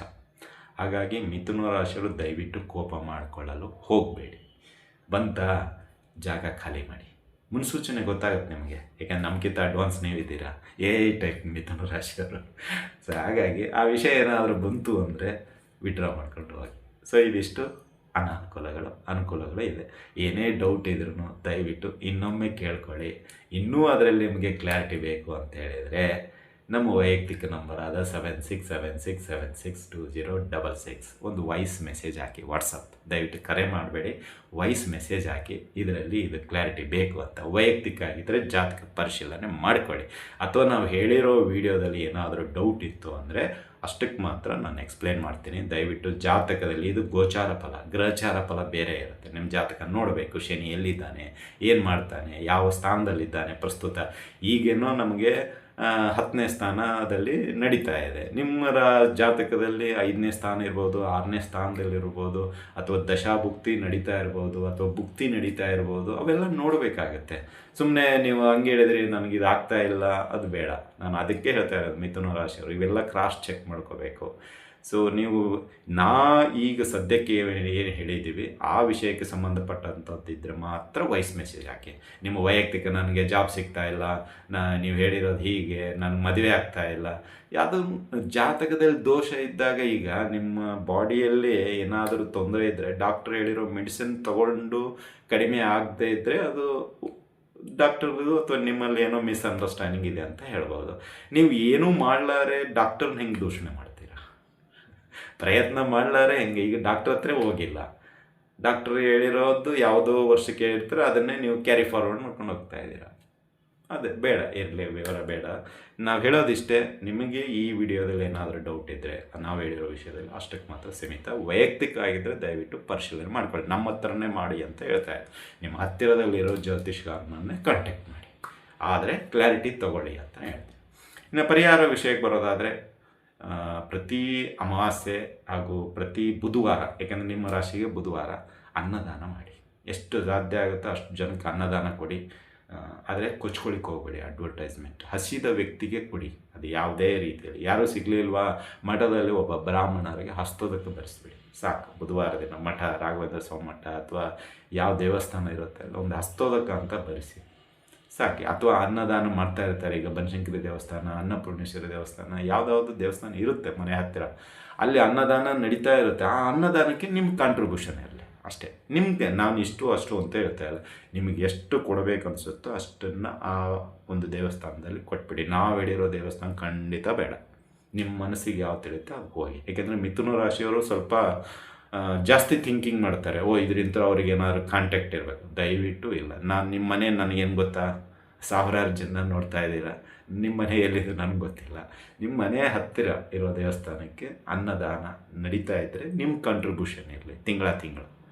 ಹಾಗಾಗಿ ಮಿಥುನ ರಾಶಿಯವರು ದಯವಿಟ್ಟು ಕೋಪ ಮಾಡಿಕೊಳ್ಳಲು ಹೋಗಬೇಡಿ. ಬಂತ ಜಾಗ ಖಾಲಿ ಮಾಡಿ. ಮುನ್ಸೂಚನೆ ಗೊತ್ತಾಗುತ್ತೆ ನಿಮಗೆ, ಯಾಕಂದ್ರೆ ನಮಗಿಂತ ಅಡ್ವಾನ್ಸ್ ನೀವಿದ್ದೀರಾ ಟೈಪ್ ಮಿಥುನ ರಾಶಿಯವರು. ಸೊ ಹಾಗಾಗಿ ಆ ವಿಷಯ ಏನಾದರೂ ಬಂತು ಅಂದರೆ ವಿಡ್ರಾ ಮಾಡ್ಕೊಂಡು ಹೋಗಿ. ಸೊ ಇದಿಷ್ಟು ಅನುಕೂಲಗಳು ಇದೆ. ಏನೇ ಡೌಟ್ ಇದ್ರೂ ದಯವಿಟ್ಟು ಇನ್ನೊಮ್ಮೆ ಕೇಳ್ಕೊಳ್ಳಿ. ಇನ್ನೂ ಅದರಲ್ಲಿ ನಿಮಗೆ ಕ್ಲಾರಿಟಿ ಬೇಕು ಅಂತ ಹೇಳಿದರೆ ನಮ್ಮ ವೈಯಕ್ತಿಕ ನಂಬರ್ ಆದ 7676762066 ಒಂದು ವಾಯ್ಸ್ ಮೆಸೇಜ್ ಹಾಕಿ. ವಾಟ್ಸಪ್ ದಯವಿಟ್ಟು ಕರೆ ಮಾಡಬೇಡಿ, ವಾಯ್ಸ್ ಮೆಸೇಜ್ ಹಾಕಿ. ಇದರಲ್ಲಿ ಇದು ಕ್ಲಾರಿಟಿ ಬೇಕು ಅಂತ. ವೈಯಕ್ತಿಕ ಆಗಿದ್ದರೆ ಜಾತಕ ಪರಿಶೀಲನೆ ಮಾಡಿಕೊಳ್ಳಿ. ಅಥವಾ ನಾವು ಹೇಳಿರೋ ವಿಡಿಯೋದಲ್ಲಿ ಏನಾದರೂ ಡೌಟ್ ಇತ್ತು ಅಂದರೆ ಅಷ್ಟಕ್ಕೆ ಮಾತ್ರ ನಾನು ಎಕ್ಸ್ಪ್ಲೇನ್ ಮಾಡ್ತೀನಿ. ದಯವಿಟ್ಟು ಜಾತಕದಲ್ಲಿ ಇದು ಗೋಚಾರ ಫಲ, ಗ್ರಹಚಾರ ಫಲ ಬೇರೆ ಇರುತ್ತೆ. ನಿಮ್ಮ ಜಾತಕ ನೋಡಬೇಕು, ಶನಿ ಎಲ್ಲಿದ್ದಾನೆ, ಏನು ಮಾಡ್ತಾನೆ, ಯಾವ ಸ್ಥಾನದಲ್ಲಿದ್ದಾನೆ ಪ್ರಸ್ತುತ. ಈಗೇನೋ ನಮಗೆ 10ನೇ ಸ್ಥಾನದಲ್ಲಿ ನಡೀತಾ ಇದೆ. ನಿಮ್ಮ ಜಾತಕದಲ್ಲಿ 5ನೇ ಸ್ಥಾನ ಇರ್ಬೋದು, 6ನೇ ಸ್ಥಾನದಲ್ಲಿರ್ಬೋದು, ಅಥವಾ ದಶಾಭುಕ್ತಿ ನಡೀತಾ ಇರ್ಬೋದು, ಅಥವಾ ಭುಕ್ತಿ ನಡೀತಾ ಇರ್ಬೋದು. ಅವೆಲ್ಲ ನೋಡಬೇಕಾಗತ್ತೆ. ಸುಮ್ಮನೆ ನೀವು ಹಂಗೆ ಹೇಳಿದ್ರಿ ನನಗಿದು ಆಗ್ತಾ ಇಲ್ಲ, ಅದು ಬೇಡ. ನಾನು ಅದಕ್ಕೆ ಹೇಳ್ತಾ ಇರೋದು ಮಿಥುನ ರಾಶಿಯವರು ಇವೆಲ್ಲ ಕ್ರಾಸ್ ಚೆಕ್ ಮಾಡ್ಕೋಬೇಕು. ಸೊ ನೀವು ಈಗ ಸದ್ಯಕ್ಕೆ ಏನು ಹೇಳಿದ್ದೀವಿ ಆ ವಿಷಯಕ್ಕೆ ಸಂಬಂಧಪಟ್ಟಂಥದ್ದಿದ್ದರೆ ಮಾತ್ರ ವಾಯ್ಸ್ ಮೆಸೇಜ್ ಹಾಕಿ. ನಿಮ್ಮ ವೈಯಕ್ತಿಕ ನನಗೆ ಜಾಬ್ ಸಿಗ್ತಾ ಇಲ್ಲ, ನೀವು ಹೇಳಿರೋದು ಹೀಗೆ, ನನಗೆ ಮದುವೆ ಆಗ್ತಾ ಇಲ್ಲ, ಯಾವುದು ಜಾತಕದಲ್ಲಿ ದೋಷ ಇದ್ದಾಗ, ಈಗ ನಿಮ್ಮ ಬಾಡಿಯಲ್ಲಿ ಏನಾದರೂ ತೊಂದರೆ ಇದ್ದರೆ ಡಾಕ್ಟ್ರ್ ಹೇಳಿರೋ ಮೆಡಿಸಿನ್ ತೊಗೊಂಡು ಕಡಿಮೆ ಆಗದೇ ಇದ್ದರೆ ಅದು ಡಾಕ್ಟರ್ದು ಅಥವಾ ನಿಮ್ಮಲ್ಲಿ ಏನೋ ಮಿಸ್ಅಂಡರ್ಸ್ಟ್ಯಾಂಡಿಂಗ್ ಇದೆ ಅಂತ ಹೇಳ್ಬೋದು. ನೀವು ಏನೂ ಮಾಡಲಾರೆ ಡಾಕ್ಟರ್ನ ಹೆಂಗೆ ದೂಷಣೆ ಮಾಡ್ತೀರಾ? ಪ್ರಯತ್ನ ಮಾಡಲಾರೆ ಹೆಂಗೆ? ಈಗ ಡಾಕ್ಟ್ರ್ ಹತ್ರ ಹೋಗಿಲ್ಲ, ಡಾಕ್ಟ್ರ್ ಹೇಳಿರೋದು ಯಾವುದೋ ವರ್ಷಕ್ಕೆ ಹೇಳ್ತಾರೆ, ಅದನ್ನೇ ನೀವು ಕ್ಯಾರಿ ಫಾರ್ವರ್ಡ್ ಮಾಡ್ಕೊಂಡು ಹೋಗ್ತಾ ಇದ್ದೀರಾ. ಅದೇ ಬೇಡ, ಇರಲಿ ವಿವರ ಬೇಡ. ನಾವು ಹೇಳೋದಿಷ್ಟೇ, ನಿಮಗೆ ಈ ವಿಡಿಯೋದಲ್ಲಿ ಏನಾದರೂ ಡೌಟ್ ಇದ್ದರೆ ನಾವು ಹೇಳಿರೋ ವಿಷಯದಲ್ಲಿ ಅಷ್ಟಕ್ಕೆ ಮಾತ್ರ ಸೀಮಿತ. ವೈಯಕ್ತಿಕ ಆಗಿದ್ದರೆ ದಯವಿಟ್ಟು ಪರಿಶೀಲನೆ ಮಾಡ್ಕೊಳ್ಳಿ, ನಮ್ಮ ಹತ್ರನೇ ಮಾಡಿ ಅಂತ ಹೇಳ್ತಾರೆ. ನಿಮ್ಮ ಹತ್ತಿರದಲ್ಲಿರೋ ಜ್ಯೋತಿಷ್ಗಾರನನ್ನೇ ಕಾಂಟ್ಯಾಕ್ಟ್ ಮಾಡಿ, ಆದರೆ ಕ್ಲಾರಿಟಿ ತೊಗೊಳ್ಳಿ ಅಂತ ಹೇಳ್ತೀನಿ. ಇನ್ನು ಪರಿಹಾರ ವಿಷಯಕ್ಕೆ ಬರೋದಾದರೆ, ಪ್ರತಿ ಅಮಾವಾಸ್ಯೆ ಹಾಗೂ ಪ್ರತಿ ಬುಧವಾರ, ಏಕೆಂದರೆ ನಿಮ್ಮ ರಾಶಿಗೆ ಬುಧವಾರ ಅನ್ನದಾನ ಮಾಡಿ. ಎಷ್ಟು ಸಾಧ್ಯ ಆಗುತ್ತೋ ಅಷ್ಟು ಜನಕ್ಕೆ ಅನ್ನದಾನ ಕೊಡಿ. ಆದರೆ ಕೊಚ್ಕೊಳ್ಳಿಕ್ಕೆ ಹೋಗಬೇಡಿ. ಅಡ್ವರ್ಟೈಸ್ಮೆಂಟ್ ಹಸಿದ ವ್ಯಕ್ತಿಗೆ ಕೊಡಿ, ಅದು ಯಾವುದೇ ರೀತಿಯಲ್ಲಿ. ಯಾರೂ ಸಿಗಲಿಲ್ವಾ, ಮಠದಲ್ಲಿ ಒಬ್ಬ ಬ್ರಾಹ್ಮಣರಿಗೆ ಹಸ್ತೋದಕ್ಕೆ ಬರೆಸ್ಬಿಡಿ ಸಾಕು. ಬುಧವಾರ ದಿನ ಮಠ, ರಾಘವೇಂದ್ರ ಸ್ವಾಮಿ ಮಠ ಅಥವಾ ಯಾವ ದೇವಸ್ಥಾನ ಇರುತ್ತೆ ಅಲ್ಲ, ಒಂದು ಹಸ್ತೋದಕ ಅಂತ ಬರೆಸಿ ಸಾಕು. ಅಥವಾ ಅನ್ನದಾನ ಮಾಡ್ತಾ ಇರ್ತಾರೆ, ಈಗ ಬನಶಂಕರಿ ದೇವಸ್ಥಾನ, ಅನ್ನಪೂರ್ಣೇಶ್ವರಿ ದೇವಸ್ಥಾನ, ಯಾವುದಾದ್ರು ದೇವಸ್ಥಾನ ಇರುತ್ತೆ ಮನೆ ಹತ್ತಿರ, ಅಲ್ಲಿ ಅನ್ನದಾನ ನಡೀತಾ ಇರುತ್ತೆ. ಆ ಅನ್ನದಾನಕ್ಕೆ ನಿಮ್ಮ ಕಾಂಟ್ರಿಬ್ಯೂಷನ್ ಇರಲಿ ಅಷ್ಟೇ. ನಿಮಗೆ ನಾನು ಇಷ್ಟು ಅಷ್ಟು ಅಂತ ಹೇಳ್ತಾ ಇಲ್ಲ, ನಿಮಗೆ ಎಷ್ಟು ಕೊಡಬೇಕು ಅನಿಸುತ್ತೋ ಅಷ್ಟನ್ನು ಆ ಒಂದು ದೇವಸ್ಥಾನದಲ್ಲಿ ಕೊಟ್ಬಿಡಿ. ನಾವು ಹೇಳಿರೋ ದೇವಸ್ಥಾನ ಖಂಡಿತ ಬೇಡ. ನಿಮ್ಮ ಮನಸ್ಸಿಗೆ ಯಾವ ತಿಳಿಯುತ್ತೆ ಅದು ಹೋಗಿ. ಏಕೆಂದರೆ ಮಿಥುನ ರಾಶಿಯವರು ಸ್ವಲ್ಪ ಜಾಸ್ತಿ ಥಿಂಕಿಂಗ್ ಮಾಡ್ತಾರೆ. ಇದರಿಂದ ಅವ್ರಿಗೆ ಏನಾದ್ರು ಕಾಂಟ್ಯಾಕ್ಟ್ ಇರಬೇಕು. ದಯವಿಟ್ಟು ಇಲ್ಲ. ನಾನು ನಿಮ್ಮ ಮನೆ ನನಗೇನು ಗೊತ್ತಾ, ಸಾವಿರಾರು ಜನ ನೋಡ್ತಾ ಇದ್ದೀರಾ, ನಿಮ್ಮ ಮನೆ ಎಲ್ಲಿದೆ ನನಗೆ ಗೊತ್ತಿಲ್ಲ. ನಿಮ್ಮ ಮನೆ ಹತ್ತಿರ ಇರೋ ದೇವಸ್ಥಾನಕ್ಕೆ ಅನ್ನದಾನ ನಡೀತಾ ಇದ್ದರೆ ನಿಮ್ಮ ಕಾಂಟ್ರಿಬ್ಯೂಷನ್ ಇರಲಿ, ತಿಂಗಳು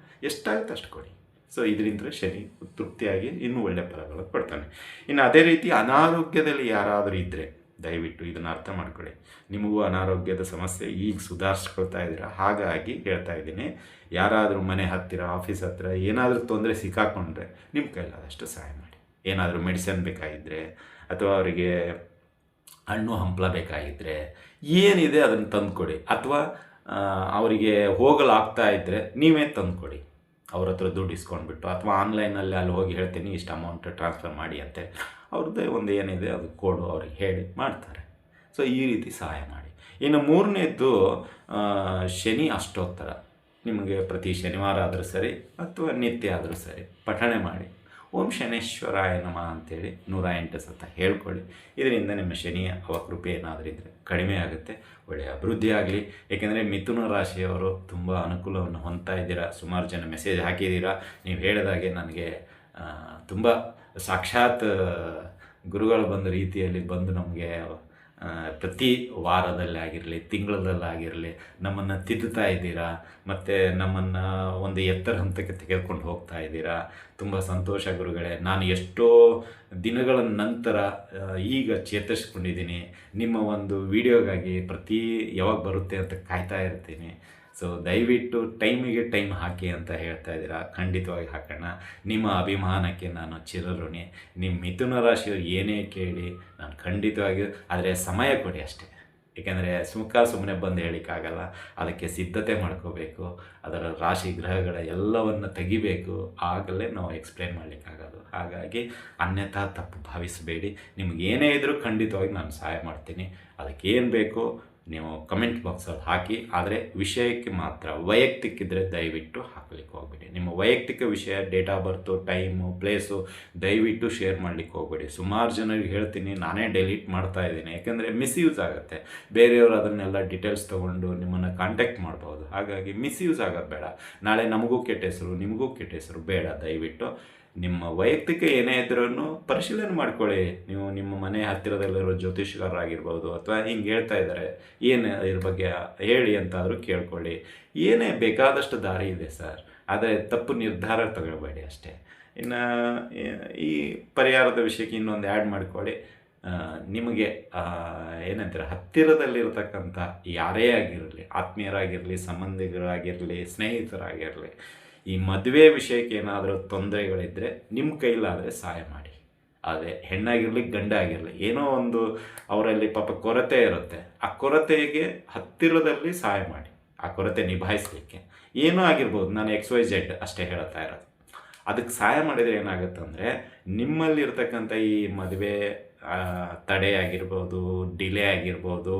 ಎಷ್ಟಾಗುತ್ತೆ ಅಷ್ಟು ಕೊಡಿ. ಸೊ ಇದರಿಂದ ಶನಿ ತೃಪ್ತಿಯಾಗಿ ಇನ್ನೂ ಒಳ್ಳೆಯ ಫಲಗಳು ಕೊಡ್ತಾನೆ. ಇನ್ನು ಅದೇ ರೀತಿ ಅನಾರೋಗ್ಯದಲ್ಲಿ ಯಾರಾದರೂ ಇದ್ದರೆ ದಯವಿಟ್ಟು ಇದನ್ನು ಅರ್ಥ ಮಾಡ್ಕೊಳ್ಳಿ. ನಿಮಗೂ ಅನಾರೋಗ್ಯದ ಸಮಸ್ಯೆ ಈಗ ಸುಧಾರಿಸ್ಕೊಳ್ತಾ ಇದ್ದೀರಾ, ಹಾಗಾಗಿ ಹೇಳ್ತಾ ಇದ್ದೀನಿ. ಯಾರಾದರೂ ಮನೆ ಹತ್ತಿರ, ಆಫೀಸ್ ಹತ್ತಿರ ಏನಾದರೂ ತೊಂದರೆ ಸಿಕ್ಕಾಕೊಂಡ್ರೆ ನಿಮ್ಮ ಕೈಲಾದಷ್ಟು ಸಹಾಯ ಮಾಡಿ. ಏನಾದರೂ ಮೆಡಿಸಿನ್ ಬೇಕಾಗಿದ್ದರೆ ಅಥವಾ ಅವರಿಗೆ ಹಣ್ಣು ಹಂಪಲ ಬೇಕಾಗಿದ್ದರೆ ಏನಿದೆ ಅದನ್ನು ತಂದುಕೊಡಿ. ಅಥವಾ ಅವರಿಗೆ ಹೋಗಲಾಗ್ತಾ ಇದ್ದರೆ ನೀವೇ ತಂದುಕೊಡಿ, ಅವ್ರ ಹತ್ರ ದುಡ್ಡು ಇಸ್ಕೊಂಡ್ಬಿಟ್ಟು. ಅಥವಾ ಆನ್ಲೈನಲ್ಲಿ ಅಲ್ಲಿ ಹೋಗಿ ಹೇಳ್ತೀನಿ ಇಷ್ಟು ಅಮೌಂಟ್ ಟ್ರಾನ್ಸ್ಫರ್ ಮಾಡಿ ಅಂತ, ಅವ್ರದ್ದೇ ಒಂದು ಏನಿದೆ ಅದು ಕೋಡು ಅವ್ರಿಗೆ ಹೇಳಿ ಮಾಡ್ತಾರೆ. ಸೊ ಈ ರೀತಿ ಸಹಾಯ ಮಾಡಿ. ಇನ್ನು ಮೂರನೇದ್ದು ಶನಿ ಅಷ್ಟೋತ್ತರ. ನಿಮಗೆ ಪ್ರತಿ ಶನಿವಾರ ಆದರೂ ಸರಿ ಅಥವಾ ನಿತ್ಯ ಆದರೂ ಸರಿ ಪಠಣೆ ಮಾಡಿ. ಓಂ ಶನೇಶ್ವರಾಯ ನಮಃ ಅಂತೇಳಿ 108 ಸತ ಹೇಳ್ಕೊಳ್ಳಿ. ಇದರಿಂದ ನಿಮ್ಮ ಶನಿಯ ಅವಕೃಪೆ ಏನಾದರೂ ಇದ್ದರೆ ಕಡಿಮೆ ಆಗುತ್ತೆ, ಒಳ್ಳೆಯ ಅಭಿವೃದ್ಧಿ ಆಗಲಿ. ಏಕೆಂದರೆ ಮಿಥುನ ರಾಶಿಯವರು ತುಂಬ ಅನುಕೂಲವನ್ನು ಹೊಂದ್ತಾ ಇದ್ದೀರಾ. ಸುಮಾರು ಜನ ಮೆಸೇಜ್ ಹಾಕಿದ್ದೀರಾ. ನೀವು ಹೇಳಿದಾಗೆ ನನಗೆ ತುಂಬ ಸಾಕ್ಷಾತ್ ಗುರುಗಳು ಬಂದ ರೀತಿಯಲ್ಲಿ ಬಂದು ನಮಗೆ ಪ್ರತಿ ವಾರದಲ್ಲಾಗಿರಲಿ, ತಿಂಗಳದಲ್ಲಾಗಿರಲಿ ನಮ್ಮನ್ನು ತಿದ್ದುತ್ತಾ ಇದ್ದೀರಾ. ಮತ್ತು ನಮ್ಮನ್ನು ಒಂದು ಎತ್ತರ ಹಂತಕ್ಕೆ ತೆಗೆದುಕೊಂಡು ಹೋಗ್ತಾ ಇದ್ದೀರಾ. ತುಂಬ ಸಂತೋಷ ಗುರುಗಳೇ. ನಾನು ಎಷ್ಟೋ ದಿನಗಳ ನಂತರ ಈಗ ಚೇತರಿಸ್ಕೊಂಡಿದ್ದೀನಿ. ನಿಮ್ಮ ಒಂದು ವಿಡಿಯೋಗಾಗಿ ಯಾವಾಗ ಬರುತ್ತೆ ಅಂತ ಕಾಯ್ತಾ ಇರ್ತೀನಿ. ಸೊ ದಯವಿಟ್ಟು ಟೈಮ್ ಹಾಕಿ ಅಂತ ಹೇಳ್ತಾ ಇದ್ದೀರಾ. ಖಂಡಿತವಾಗಿ ಹಾಕೋಣ. ನಿಮ್ಮ ಅಭಿಮಾನಕ್ಕೆ ನಾನು ಚಿರಋಣಿ. ನಿಮ್ಮ ಮಿಥುನ ರಾಶಿಯವರು ಏನೇ ಕೇಳಿ ನಾನು ಖಂಡಿತವಾಗಿಯೂ, ಆದರೆ ಸಮಯ ಕೊಡಿ ಅಷ್ಟೇ. ಏಕೆಂದರೆ ಸುಮ್ಮನೆ ಬಂದು ಹೇಳಿಕ್ಕಾಗಲ್ಲ. ಅದಕ್ಕೆ ಸಿದ್ಧತೆ ಮಾಡ್ಕೋಬೇಕು. ಅದರ ರಾಶಿ ಗ್ರಹಗಳ ಎಲ್ಲವನ್ನು ತೆಗಿಬೇಕು, ಆಗಲೇ ನಾವು ಎಕ್ಸ್ಪ್ಲೇನ್ ಮಾಡಲಿಕ್ಕಾಗೋದು. ಹಾಗಾಗಿ ಅನ್ಯಥಾ ತಪ್ಪು ಭಾವಿಸಬೇಡಿ. ನಿಮ್ಗೆ ಏನೇ ಇದ್ದರೂ ಖಂಡಿತವಾಗಿ ನಾನು ಸಹಾಯ ಮಾಡ್ತೀನಿ. ಅದಕ್ಕೇನು ಬೇಕೋ ನೀವು ಕಮೆಂಟ್ ಬಾಕ್ಸಲ್ಲಿ ಹಾಕಿ. ಆದರೆ ವಿಷಯಕ್ಕೆ ಮಾತ್ರ ವೈಯಕ್ತಿಕ್ಕಿದ್ರೆ ದಯವಿಟ್ಟು ಹಾಕಲಿಕ್ಕೆ ಹೋಗಬೇಡಿ. ನಿಮ್ಮ ವೈಯಕ್ತಿಕ ವಿಷಯ, date of birth, time, place ದಯವಿಟ್ಟು ಶೇರ್ ಮಾಡಲಿಕ್ಕೆ ಹೋಗಬೇಡಿ. ಸುಮಾರು ಜನರಿಗೆ ಹೇಳ್ತೀನಿ, ನಾನೇ ಡೆಲೀಟ್ ಮಾಡ್ತಾ ಇದ್ದೀನಿ. ಯಾಕೆಂದರೆ ಮಿಸ್ಯೂಸ್ ಆಗುತ್ತೆ. ಬೇರೆಯವರು ಅದನ್ನೆಲ್ಲ ಡೀಟೇಲ್ಸ್ ತೊಗೊಂಡು ನಿಮ್ಮನ್ನು ಕಾಂಟ್ಯಾಕ್ಟ್ ಮಾಡ್ಬೋದು. ಹಾಗಾಗಿ ಮಿಸ್ಯೂಸ್ ಆಗೋದು ಬೇಡ. ನಾಳೆ ನಮಗೂ ಕೆಟ್ಟ ಹೆಸರು, ನಿಮಗೂ ಕೆಟ್ಟ ಹೆಸರು ಬೇಡ. ದಯವಿಟ್ಟು ನಿಮ್ಮ ವೈಯಕ್ತಿಕ ಏನೇ ಇದ್ರೂ ಪರಿಶೀಲನೆ ಮಾಡ್ಕೊಳ್ಳಿ. ನೀವು ನಿಮ್ಮ ಮನೆ ಹತ್ತಿರದಲ್ಲಿರೋ ಜ್ಯೋತಿಷ್ಯಗಾರರಾಗಿರ್ಬೋದು, ಅಥವಾ ಹಿಂಗೆ ಹೇಳ್ತಾ ಇದ್ದಾರೆ ಏನು ಇದ್ರ ಬಗ್ಗೆ ಹೇಳಿ ಅಂತಾದರೂ ಕೇಳ್ಕೊಳ್ಳಿ. ಏನೇ ಬೇಕಾದಷ್ಟು ದಾರಿ ಇದೆ ಸರ್, ಆದರೆ ತಪ್ಪು ನಿರ್ಧಾರ ತಗೊಳ್ಬೇಡಿ ಅಷ್ಟೇ. ಇನ್ನು ಈ ಪರಿಹಾರದ ವಿಷಯಕ್ಕೆ ಇನ್ನೊಂದು ಆ್ಯಡ್ ಮಾಡ್ಕೊಳ್ಳಿ. ನಿಮಗೆ ಏನಂತಾರೆ, ಹತ್ತಿರದಲ್ಲಿರತಕ್ಕಂಥ ಯಾರೇ ಆಗಿರಲಿ, ಆತ್ಮೀಯರಾಗಿರಲಿ, ಸಂಬಂಧಿಕರಾಗಿರಲಿ, ಸ್ನೇಹಿತರಾಗಿರಲಿ, ಈ ಮದುವೆ ವಿಷಯಕ್ಕೆ ಏನಾದರೂ ತೊಂದರೆಗಳಿದ್ದರೆ ನಿಮ್ಮ ಕೈಲಾದರೆ ಸಹಾಯ ಮಾಡಿ. ಅದೇ ಹೆಣ್ಣಾಗಿರಲಿ ಗಂಡಾಗಿರಲಿ, ಏನೋ ಒಂದು ಅವರಲ್ಲಿ ಪಾಪ ಕೊರತೆ ಇರುತ್ತೆ. ಆ ಕೊರತೆಗೆ ಹತ್ತಿರದಲ್ಲಿ ಸಹಾಯ ಮಾಡಿ, ಆ ಕೊರತೆ ನಿಭಾಯಿಸಲಿಕ್ಕೆ. ಏನೂ ಆಗಿರ್ಬೋದು, ನಾನು XYZ ಅಷ್ಟೇ ಹೇಳ್ತಾ ಇರೋದು. ಅದಕ್ಕೆ ಸಹಾಯ ಮಾಡಿದರೆ ಏನಾಗುತ್ತೆ ಅಂದರೆ, ನಿಮ್ಮಲ್ಲಿರ್ತಕ್ಕಂಥ ಈ ಮದುವೆ ತಡೆ ಆಗಿರ್ಬೋದು, ಡಿಲೇ ಆಗಿರ್ಬೋದು,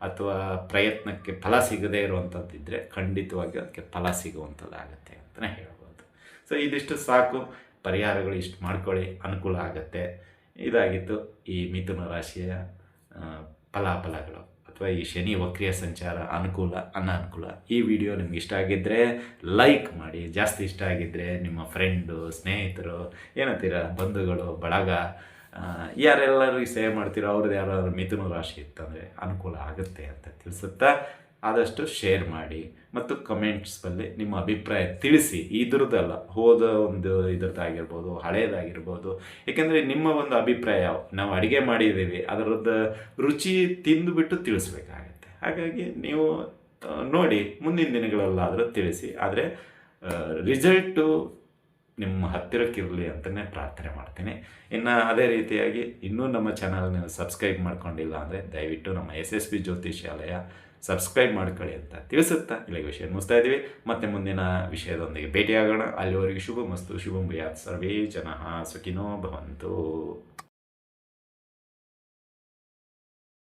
ಅಥವಾ ಪ್ರಯತ್ನಕ್ಕೆ ಫಲ ಸಿಗದೇ ಇರುವಂಥದ್ದಿದ್ದರೆ ಖಂಡಿತವಾಗಿ ಅದಕ್ಕೆ ಫಲ ಸಿಗುವಂಥದ್ದಾಗುತ್ತೆ ಅಂತಲೇ ಹೇಳ್ಬೋದು. ಸೊ ಇದಿಷ್ಟು ಸಾಕು. ಪರಿಹಾರಗಳು ಇಷ್ಟು ಮಾಡ್ಕೊಳ್ಳಿ, ಅನುಕೂಲ ಆಗುತ್ತೆ. ಇದಾಗಿತ್ತು ಈ ಮಿಥುನ ರಾಶಿಯ ಫಲಾಫಲಗಳು, ಅಥವಾ ಈ ಶನಿ ವಕ್ರಿಯ ಸಂಚಾರ ಅನುಕೂಲ ಅನಾನುಕೂಲ. ಈ ವಿಡಿಯೋ ನಿಮ್ಗೆ ಇಷ್ಟ ಆಗಿದ್ದರೆ ಲೈಕ್ ಮಾಡಿ. ಜಾಸ್ತಿ ಇಷ್ಟ ಆಗಿದ್ದರೆ ನಿಮ್ಮ ಫ್ರೆಂಡು, ಸ್ನೇಹಿತರು, ಏನಂತೀರ, ಬಂಧುಗಳು, ಬಳಗ, ಯಾರೆಲ್ಲರೂ ಸೇವ್ ಮಾಡ್ತೀರೋ ಅವ್ರದ್ದು ಯಾರಾದ್ರು ಮಿಥುನ ರಾಶಿ ಇತ್ತಂದರೆ ಅನುಕೂಲ ಆಗುತ್ತೆ ಅಂತ ತಿಳಿಸುತ್ತಾ ಆದಷ್ಟು ಶೇರ್ ಮಾಡಿ ಮತ್ತು ಕಮೆಂಟ್ಸಲ್ಲಿ ನಿಮ್ಮ ಅಭಿಪ್ರಾಯ ತಿಳಿಸಿ. ಇದ್ರದ್ದಲ್ಲ, ಹೋದ ಒಂದು ಇದ್ರದ್ದಾಗಿರ್ಬೋದು, ಹಳೇದಾಗಿರ್ಬೋದು. ಏಕೆಂದರೆ ನಿಮ್ಮ ಒಂದು ಅಭಿಪ್ರಾಯ, ನಾವು ಅಡುಗೆ ಮಾಡಿದ್ದೀವಿ ಅದರದ್ದು ರುಚಿ ತಿಂದುಬಿಟ್ಟು ತಿಳಿಸ್ಬೇಕಾಗತ್ತೆ. ಹಾಗಾಗಿ ನೀವು ನೋಡಿ ಮುಂದಿನ ದಿನಗಳಲ್ಲಾದರೂ ತಿಳಿಸಿ. ಆದರೆ ರಿಸಲ್ಟು ನಿಮ್ಮ ಹತ್ತಿರಕ್ಕಿರಲಿ ಅಂತಲೇ ಪ್ರಾರ್ಥನೆ ಮಾಡ್ತೀನಿ. ಇನ್ನು ಅದೇ ರೀತಿಯಾಗಿ ಇನ್ನೂ ನಮ್ಮ ಚಾನಲ್ನ ಸಬ್ಸ್ಕ್ರೈಬ್ ಮಾಡ್ಕೊಂಡಿಲ್ಲ ಅಂದರೆ ದಯವಿಟ್ಟು ನಮ್ಮ SSB ಜ್ಯೋತಿಷ್ಯಾಲಯ ಸಬ್ಸ್ಕ್ರೈಬ್ ಮಾಡ್ಕೊಳ್ಳಿ ಅಂತ ತಿಳಿಸುತ್ತಾ ಇಲ್ಲಿಗೆ ವಿಷಯ ಮುಗಿಸ್ತಾ ಇದ್ದೀವಿ. ಮತ್ತೆ ಮುಂದಿನ ವಿಷಯದೊಂದಿಗೆ ಭೇಟಿಯಾಗೋಣ. ಅಲ್ಲಿವರೆಗೆ ಶುಭಮಸ್ತು, ಶುಭಂ ಭೂಯಾತ್, ಸರ್ವೇ ಜನಃ ಸುಖಿನೋ ಭವಂತು.